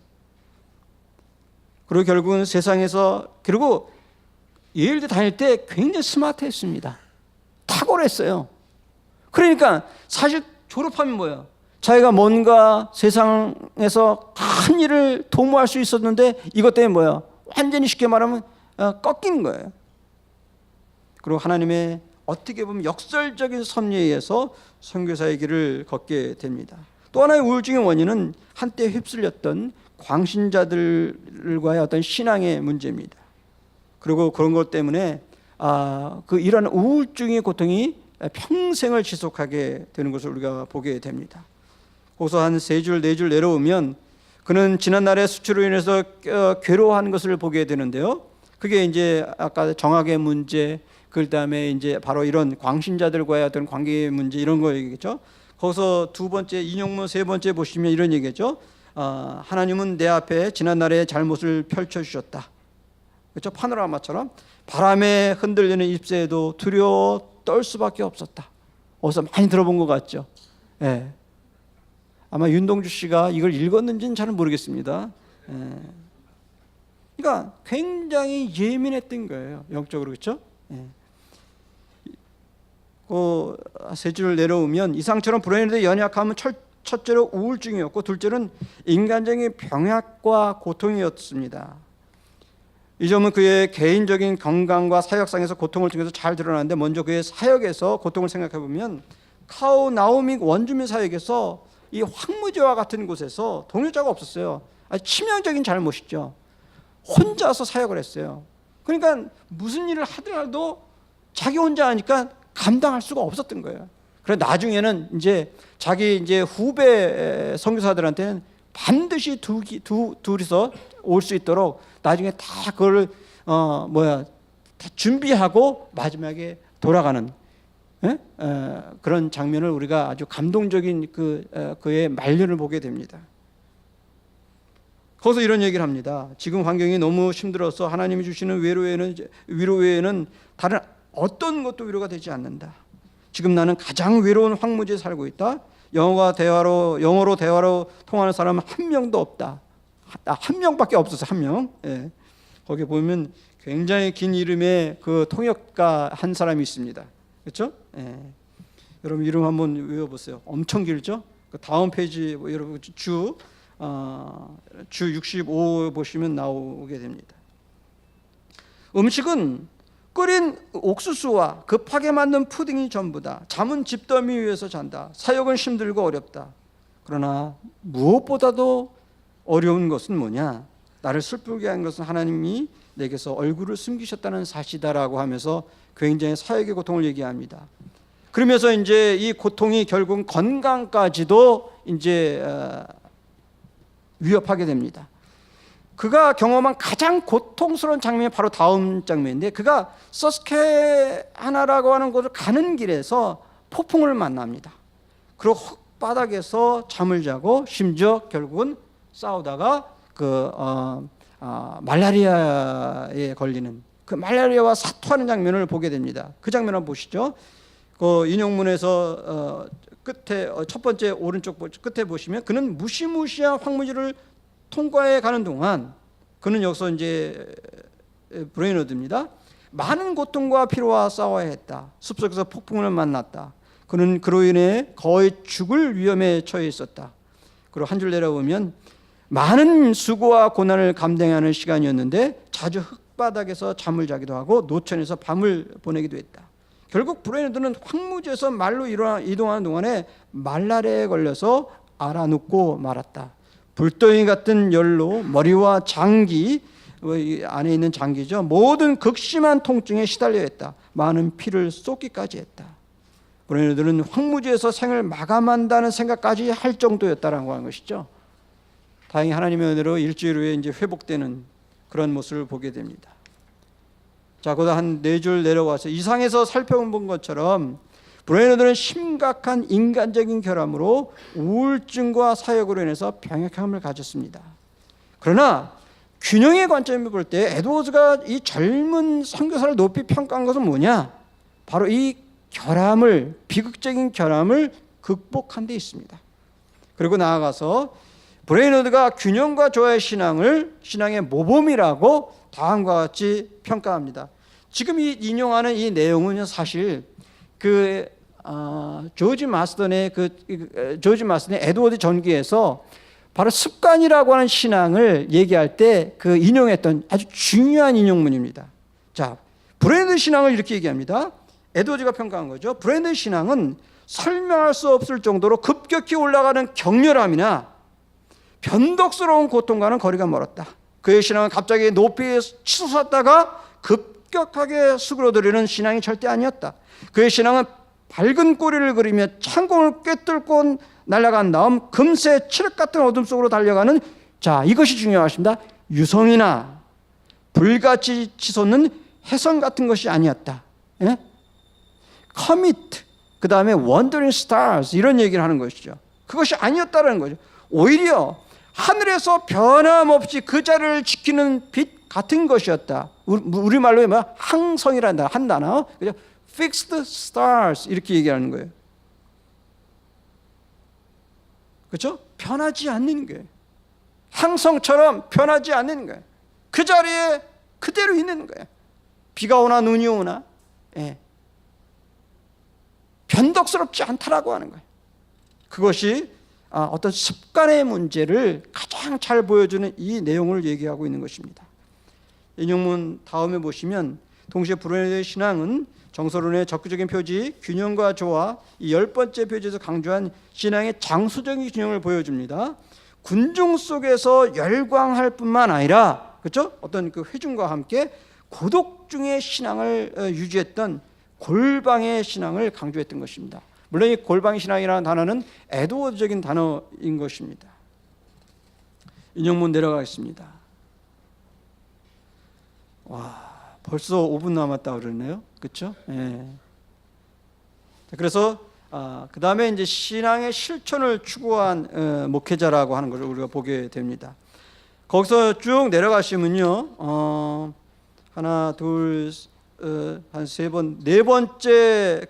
그리고 결국은 세상에서 그리고 예일대 다닐 때 굉장히 스마트했습니다. 탁월했어요. 그러니까 사실 졸업하면 뭐예요? 자기가 뭔가 세상에서 큰 일을 도모할 수 있었는데 이것 때문에 뭐예요? 완전히 쉽게 말하면 꺾이는 거예요. 그리고 하나님의 어떻게 보면 역설적인 섭리에 의해서 선교사의 길을 걷게 됩니다. 또 하나의 우울증의 원인은 한때 휩쓸렸던 광신자들과의 어떤 신앙의 문제입니다. 그리고 그런 것 때문에 이런 우울증의 고통이 평생을 지속하게 되는 것을 우리가 보게 됩니다. 거기서 한 3줄 4줄 내려오면 그는 지난날의 수치로 인해서 괴로워하는 것을 보게 되는데요. 그게 이제 아까 정학의 문제, 그 다음에 이제 바로 이런 광신자들과의 어떤 관계의 문제 이런 거 얘기겠죠. 거기서 두 번째 인용문 세 번째 보시면 이런 얘기죠. 하나님은 내 앞에 지난날의 잘못을 펼쳐주셨다. 그렇죠? 파노라마처럼 바람에 흔들리는 잎새에도 두려워 떨 수밖에 없었다. 어디서 많이 들어본 것 같죠? 예. 아마 윤동주 씨가 이걸 읽었는지는 잘 모르겠습니다. 예. 그러니까 굉장히 예민했던 거예요. 영적으로. 그렇죠? 예. 세 줄 내려오면 이상처럼 브레인에 연약함은 첫째로 우울증이었고 둘째는 인간적인 병약과 고통이었습니다. 이 점은 그의 개인적인 건강과 사역상에서 고통을 통해서 잘 드러나는데 먼저 그의 사역에서 고통을 생각해 보면 카오 나오미 원주민 사역에서 이 황무지와 같은 곳에서 동료자가 없었어요. 아주 치명적인 잘못이죠. 혼자서 사역을 했어요. 그러니까 무슨 일을 하더라도 자기 혼자 하니까 감당할 수가 없었던 거예요. 그래 나중에는 이제 자기 이제 후배 선교사들한테는 반드시 둘이서 올 수 있도록 나중에 다 그걸 다 준비하고 마지막에 돌아가는 그런 장면을 우리가 아주 감동적인 그의 말년을 보게 됩니다. 거기서 이런 얘기를 합니다. 지금 환경이 너무 힘들어서 하나님이 주시는 위로 외에는 다른 어떤 것도 위로가 되지 않는다. 지금 나는 가장 외로운 황무지에 살고 있다. 영어로 대화로 통하는 사람은 한 명도 없다. 한 명밖에 없었어. 한 명. 예. 거기 보면 굉장히 긴 이름의 그 통역가 한 사람이 있습니다. 그렇죠? 예. 여러분 이름 한번 외워보세요. 엄청 길죠? 그 다음 페이지 여러분 주 65 보시면 나오게 됩니다. 음식은 끓인 옥수수와 급하게 만든 푸딩이 전부다. 잠은 집더미 위에서 잔다. 사역은 힘들고 어렵다. 그러나 무엇보다도 어려운 것은 뭐냐? 나를 슬프게 한 것은 하나님이 내게서 얼굴을 숨기셨다는 사실이다라고 하면서 굉장히 사역의 고통을 얘기합니다. 그러면서 이제 이 고통이 결국 건강까지도 이제 위협하게 됩니다. 그가 경험한 가장 고통스러운 장면이 바로 다음 장면인데 그가 서스케하나라고 하는 곳을 가는 길에서 폭풍을 만납니다. 그리고 흙바닥에서 잠을 자고 심지어 결국은 싸우다가 말라리아에 걸리는 그 말라리아와 사투하는 장면을 보게 됩니다. 그 장면 한번 보시죠. 그 인용문에서 끝에 첫 번째 오른쪽 끝에 보시면 그는 무시무시한 황무지를 통과해 가는 동안 그는 여기서 이제 브레이너드입니다. 많은 고통과 피로와 싸워야 했다. 숲속에서 폭풍을 만났다. 그는 그로 인해 거의 죽을 위험에 처해 있었다. 그리고 한 줄 내려보면 많은 수고와 고난을 감당하는 시간이었는데 자주 흙바닥에서 잠을 자기도 하고 노천에서 밤을 보내기도 했다. 결국 브레이너들은 황무지에서 말로 이동하는 동안에 말라리아에 걸려서 알아눕고 말았다. 불덩이 같은 열로 머리와 장기, 안에 있는 장기죠, 모든 극심한 통증에 시달려 했다. 많은 피를 쏟기까지 했다. 브레이너들은 황무지에서 생을 마감한다는 생각까지 할 정도였다라고 하는 것이죠. 다행히 하나님의 은혜로 일주일 후에 이제 회복되는 그런 모습을 보게 됩니다. 자, 그러다 한 4줄 내려와서 이상에서 살펴본 것처럼 브레이너들은 심각한 인간적인 결함으로 우울증과 사역으로 인해서 병약함을 가졌습니다. 그러나 균형의 관점을 볼 때 에드워즈가 이 젊은 선교사를 높이 평가한 것은 뭐냐? 바로 이 결함을, 비극적인 결함을 극복한 데 있습니다. 그리고 나아가서 브레이너드가 균형과 조화의 신앙의 모범이라고 다음과 같이 평가합니다. 지금 이 인용하는 이 내용은 사실 조지 마스턴의 에드워드 전기에서 바로 습관이라고 하는 신앙을 얘기할 때 인용했던 아주 중요한 인용문입니다. 자, 브레이너드 신앙을 이렇게 얘기합니다. 에드워즈가 평가한 거죠. 브레이너드 신앙은 설명할 수 없을 정도로 급격히 올라가는 격렬함이나 변덕스러운 고통과는 거리가 멀었다. 그의 신앙은 갑자기 높이 치솟았다가 급격하게 수그러들이는 신앙이 절대 아니었다. 그의 신앙은 밝은 꼬리를 그리며 창공을 꿰뚫고 날아간 다음 금세 칠흑 같은 어둠 속으로 달려가는, 자, 이것이 중요하십니다. 유성이나 불같이 치솟는 혜성 같은 것이 아니었다. 예? commit, 그 다음에 wandering stars, 이런 얘기를 하는 것이죠. 그것이 아니었다는 거죠. 오히려 하늘에서 변함없이 그 자리를 지키는 빛 같은 것이었다. 우리말로 항성이란다, 한 단어. 그죠? fixed stars, 이렇게 얘기하는 거예요. 그렇죠? 변하지 않는 거예요. 항성처럼 변하지 않는 거예요. 그 자리에 그대로 있는 거예요. 비가 오나 눈이 오나, 예, 변덕스럽지 않다라고 하는 거예요. 그것이 어떤 습관의 문제를 가장 잘 보여주는 이 내용을 얘기하고 있는 것입니다. 인용문 다음에 보시면 동시에 브레이너드의 신앙은 정서론의 적극적인 표지, 균형과 조화, 이 10번째 표지에서 강조한 신앙의 장수적인 균형을 보여줍니다. 군중 속에서 열광할 뿐만 아니라, 그렇죠? 어떤 그 회중과 함께 고독 중의 신앙을 유지했던 골방의 신앙을 강조했던 것입니다. 물론 이 골방의 신앙이라는 단어는 에드워드적인 단어인 것입니다. 인용문 내려가겠습니다. 와, 벌써 5분 남았다 그러네요. 그렇죠? 예. 그래서 그 다음에 이제 신앙의 실천을 추구한 목회자라고 하는 것을 우리가 보게 됩니다. 거기서 쭉 내려가시면요, 하나, 둘, 한 세 번, 네 번째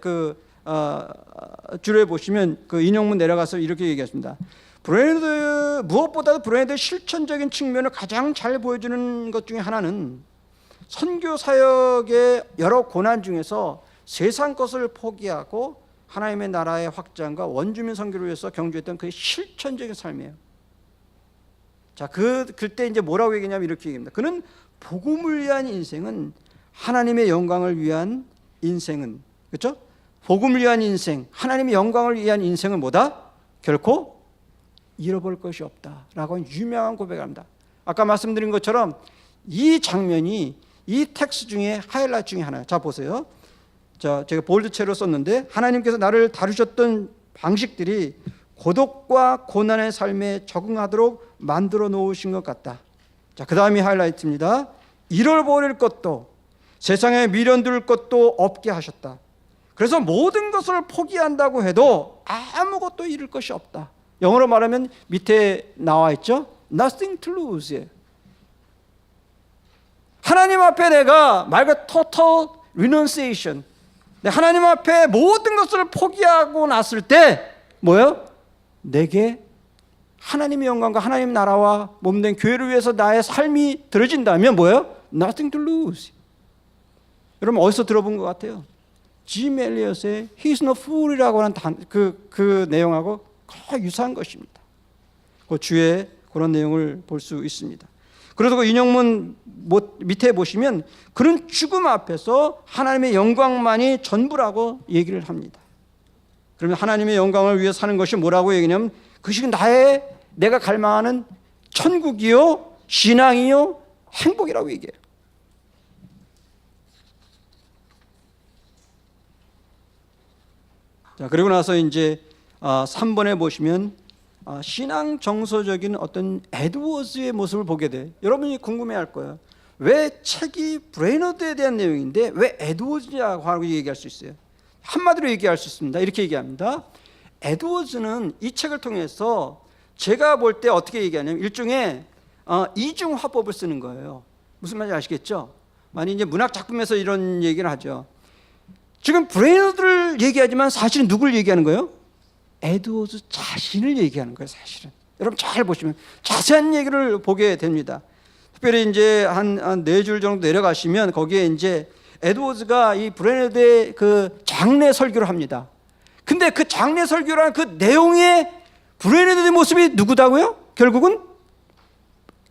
줄에 보시면 인용문 내려가서 이렇게 얘기했습니다. 무엇보다도 브레이너드의 실천적인 측면을 가장 잘 보여주는 것 중에 하나는 선교 사역의 여러 고난 중에서 세상 것을 포기하고 하나님의 나라의 확장과 원주민 선교를 위해서 경주했던 그의 실천적인 삶이에요. 자, 그때 이제 뭐라고 얘기냐면 이렇게 얘기합니다. 그는 복음을 위한 인생은, 하나님의 영광을 위한 인생은, 그렇죠? 복음을 위한 인생, 하나님의 영광을 위한 인생은 뭐다? 결코 잃어볼 것이 없다라고 유명한 고백을 합니다. 아까 말씀드린 것처럼 이 장면이 이 텍스트 중에 하이라이트 중에 하나예요. 자, 보세요. 자, 제가 볼드체로 썼는데, 하나님께서 나를 다루셨던 방식들이 고독과 고난의 삶에 적응하도록 만들어 놓으신 것 같다. 자, 그 다음이 하이라이트입니다. 잃어버릴 것도 세상에 미련둘 것도 없게 하셨다. 그래서 모든 것을 포기한다고 해도 아무것도 잃을 것이 없다. 영어로 말하면 밑에 나와 있죠. Nothing to lose. 하나님 앞에 내가 말과 total renunciation, 하나님 앞에 모든 것을 포기하고 났을 때 뭐예요? 내게 하나님의 영광과 하나님 나라와 몸된 교회를 위해서 나의 삶이 들어진다면 뭐예요? Nothing to lose. 여러분 어디서 들어본 것 같아요? 짐 엘리엇의 He's no fool이라고 하는 그 내용하고 거의 유사한 것입니다. 그 주에 그런 내용을 볼 수 있습니다. 그래서 인용문 밑에 보시면 그런 죽음 앞에서 하나님의 영광만이 전부라고 얘기를 합니다. 그러면 하나님의 영광을 위해 사는 것이 뭐라고 얘기냐면 그것이 내가 갈망하는 천국이요, 신앙이요, 행복이라고 얘기해요. 자, 그리고 나서 이제 3번에 보시면 신앙 정서적인 어떤 에드워즈의 모습을 보게 돼. 여러분이 궁금해할 거예요. 왜 책이 브레이너드에 대한 내용인데 왜 에드워즈냐고 하고 얘기할 수 있어요? 한마디로 얘기할 수 있습니다. 이렇게 얘기합니다. 에드워즈는 이 책을 통해서 제가 볼 때 어떻게 얘기하냐면 일종의 이중 화법을 쓰는 거예요. 무슨 말인지 아시겠죠? 많이 이제 문학 작품에서 이런 얘기를 하죠. 지금 브레이너드를 얘기하지만 사실은 누굴 얘기하는 거예요? 에드워즈 자신을 얘기하는 거예요. 사실은 여러분 잘 보시면 자세한 얘기를 보게 됩니다. 특별히 이제 한 4줄 정도 내려가시면 거기에 이제 에드워즈가 이 브레이너드의 그 장례 설교를 합니다. 근데 그 장례 설교라는 그 내용의 브레이너드의 모습이 누구다고요? 결국은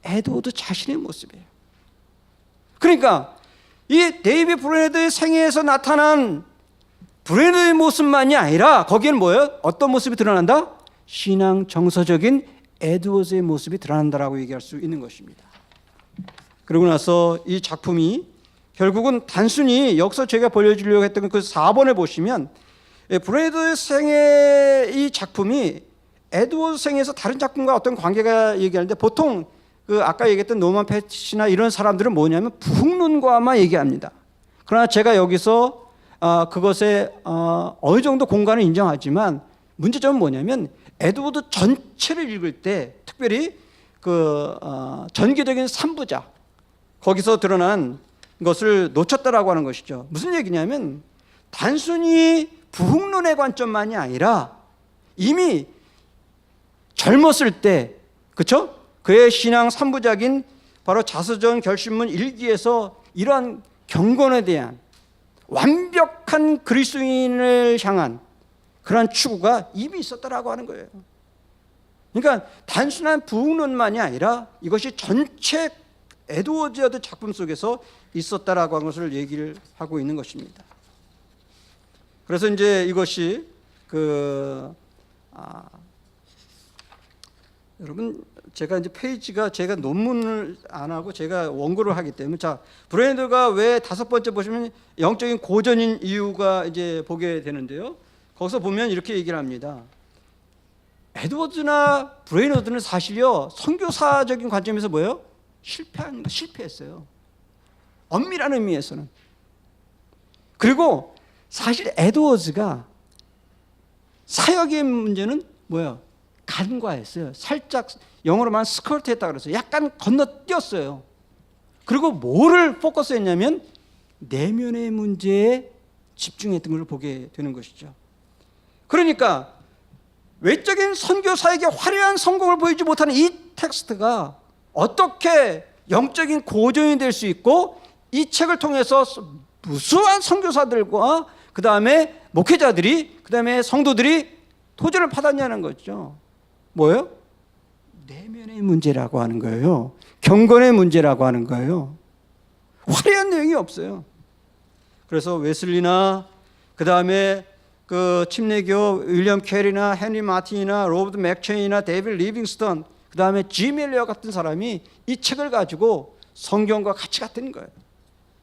에드워드 자신의 모습이에요. 그러니까 이 데이비드 브레이너드의 생애에서 나타난 브레이너드의 모습만이 아니라 거기에는 뭐예요? 어떤 모습이 드러난다? 신앙 정서적인 에드워즈의 모습이 드러난다라고 얘기할 수 있는 것입니다. 그리고 나서 이 작품이 결국은 단순히 여기서 제가 보여주려고 했던 그 4번에 보시면 브레이너드의 생애 이 작품이 에드워즈 생애에서 다른 작품과 어떤 관계가 얘기하는데 보통 그 아까 얘기했던 노만 패티나 이런 사람들은 뭐냐면 부흥론과만 얘기합니다. 그러나 제가 여기서 그것에 어느 정도 공간을 인정하지만 문제점은 뭐냐면 에드워드 전체를 읽을 때 특별히 그 전개적인 3부작 거기서 드러난 것을 놓쳤다라고 하는 것이죠. 무슨 얘기냐면 단순히 부흥론의 관점만이 아니라 이미 젊었을 때 그렇죠? 그의 신앙 3부작인 바로 자서전 결심문 1기에서 이러한 경건에 대한 완벽한 그리스도인을 향한 그러한 추구가 이미 있었다라고 하는 거예요. 그러니까 단순한 부흥론만이 아니라 이것이 전체 에드워즈 작품 속에서 있었다라고 하는 것을 얘기를 하고 있는 것입니다. 그래서 이제 이것이 여러분 제가 이제 페이지가 제가 논문을 안 하고 제가 원고를 하기 때문에 자 브레이너드가 왜 5번째 보시면 영적인 고전인 이유가 이제 보게 되는데요. 거기서 보면 이렇게 얘기를 합니다. 에드워즈나 브레이너드는 사실요 선교사적인 관점에서 뭐예요? 실패했어요. 엄밀한 의미에서는. 그리고 사실 에드워즈가 사역의 문제는 뭐예요? 간과했어요. 살짝 영어로 말하면 스커트했다 그랬어요. 약간 건너뛰었어요. 그리고 뭐를 포커스했냐면 내면의 문제에 집중했던 걸 보게 되는 것이죠. 그러니까 외적인 선교사에게 화려한 성공을 보이지 못하는 이 텍스트가 어떻게 영적인 고전이 될 수 있고 이 책을 통해서 무수한 선교사들과 그 다음에 목회자들이 그 다음에 성도들이 도전을 받았냐는 거죠. 뭐예요? 내면의 문제라고 하는 거예요. 경건의 문제라고 하는 거예요. 화려한 내용이 없어요. 그래서 웨슬리나 그 다음에 그 침례교 윌리엄 캐리나 헨리 마틴이나 로버트 맥체인이나 데이비드 리빙스턴 그 다음에 지 밀러 같은 사람이 이 책을 가지고 성경과 같이 갔던 거예요.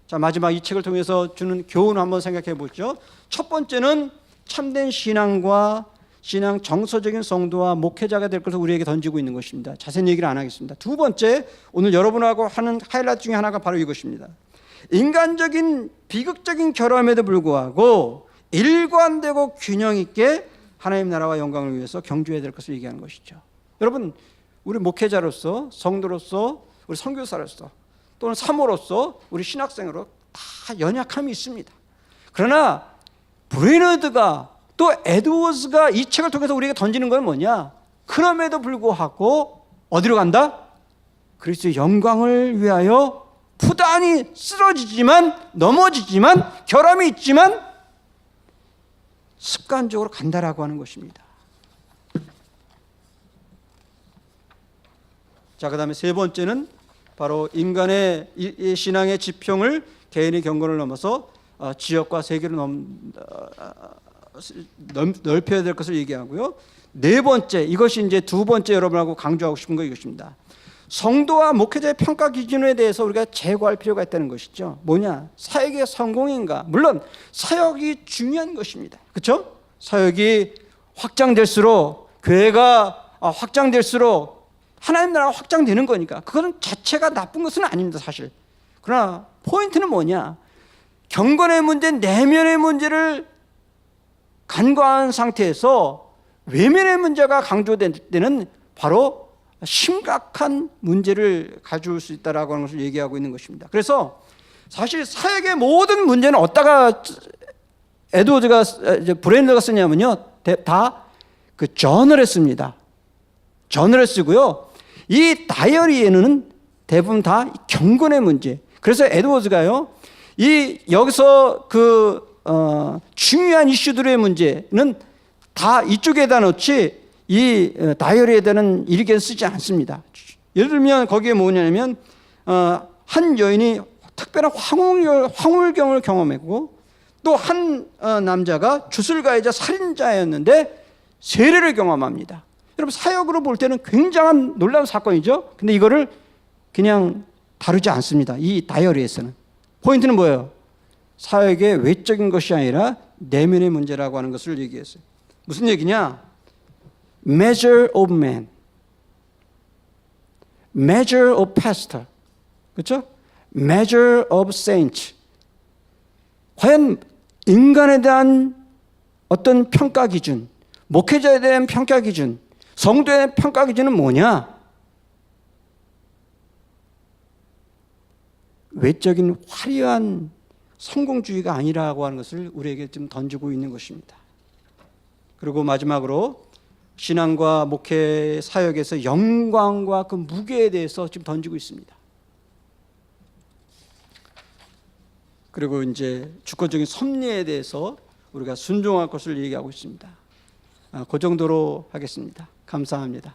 자 마지막 이 책을 통해서 주는 교훈을 한번 생각해 보죠. 첫 번째는 참된 신앙과 신앙 정서적인 성도와 목회자가 될 것을 우리에게 던지고 있는 것입니다. 자세히 얘기를 안 하겠습니다. 두 번째 오늘 여러분하고 하는 하이라이트 중에 하나가 바로 이것입니다. 인간적인 비극적인 결함에도 불구하고 일관되고 균형 있게 하나님 나라와 영광을 위해서 경주해야 될 것을 얘기하는 것이죠. 여러분 우리 목회자로서 성도로서 우리 선교사로서 또는 사모로서 우리 신학생으로 다 연약함이 있습니다. 그러나 브레이너드가 또 에드워즈가 이 책을 통해서 우리에게 던지는 건 뭐냐? 그럼에도 불구하고 어디로 간다? 그리스도의 영광을 위하여 부단히 쓰러지지만 넘어지지만 결함이 있지만 습관적으로 간다라고 하는 것입니다. 자, 그 다음에 세 번째는 바로 인간의 이 신앙의 지평을 개인의 경건을 넘어서 지역과 세계로 넓혀야 될 것을 얘기하고요. 네 번째, 이것이 이제 두 번째 여러분하고 강조하고 싶은 거 이것입니다. 성도와 목회자의 평가 기준에 대해서 우리가 재고할 필요가 있다는 것이죠. 뭐냐? 사역의 성공인가? 물론 사역이 중요한 것입니다. 그렇죠? 사역이 확장될수록, 교회가 확장될수록 하나님 나라가 확장되는 거니까 그거는 자체가 나쁜 것은 아닙니다, 사실. 그러나 포인트는 뭐냐? 경건의 문제, 내면의 문제를 간과한 상태에서 외면의 문제가 강조될 때는 바로 심각한 문제를 가져올 수 있다라고 하는 것을 얘기하고 있는 것입니다. 그래서 사실 사역의 모든 문제는 어디다가 에드워드가 브레인더가 쓰냐면요, 다 그 저널에 씁니다. 저널에 쓰고요. 이 다이어리에는 대부분 다 경건의 문제. 그래서 에드워드가요, 여기서 중요한 이슈들의 문제는 다 이쪽에다 놓지 이 다이어리에다는 이렇게 쓰지 않습니다. 예를 들면 거기에 뭐냐면 한 여인이 특별한 황홀경을 경험했고, 또 한 남자가 주술가이자 살인자였는데 세례를 경험합니다. 여러분, 사역으로 볼 때는 굉장한 놀라운 사건이죠. 근데 이거를 그냥 다루지 않습니다, 이 다이어리에서는. 포인트는 뭐예요? 사역의 외적인 것이 아니라 내면의 문제라고 하는 것을 얘기했어요. 무슨 얘기냐? Measure of man, Measure of pastor, 그렇죠? Measure of saints. 과연 인간에 대한 어떤 평가 기준, 목회자에 대한 평가 기준, 성도에 대한 평가 기준은 뭐냐? 외적인 화려한 성공주의가 아니라고 하는 것을 우리에게 좀 던지고 있는 것입니다. 그리고 마지막으로 신앙과 목회 사역에서 영광과 그 무게에 대해서 지금 던지고 있습니다. 그리고 이제 주권적인 섭리에 대해서 우리가 순종할 것을 얘기하고 있습니다. 그 정도로 하겠습니다. 감사합니다.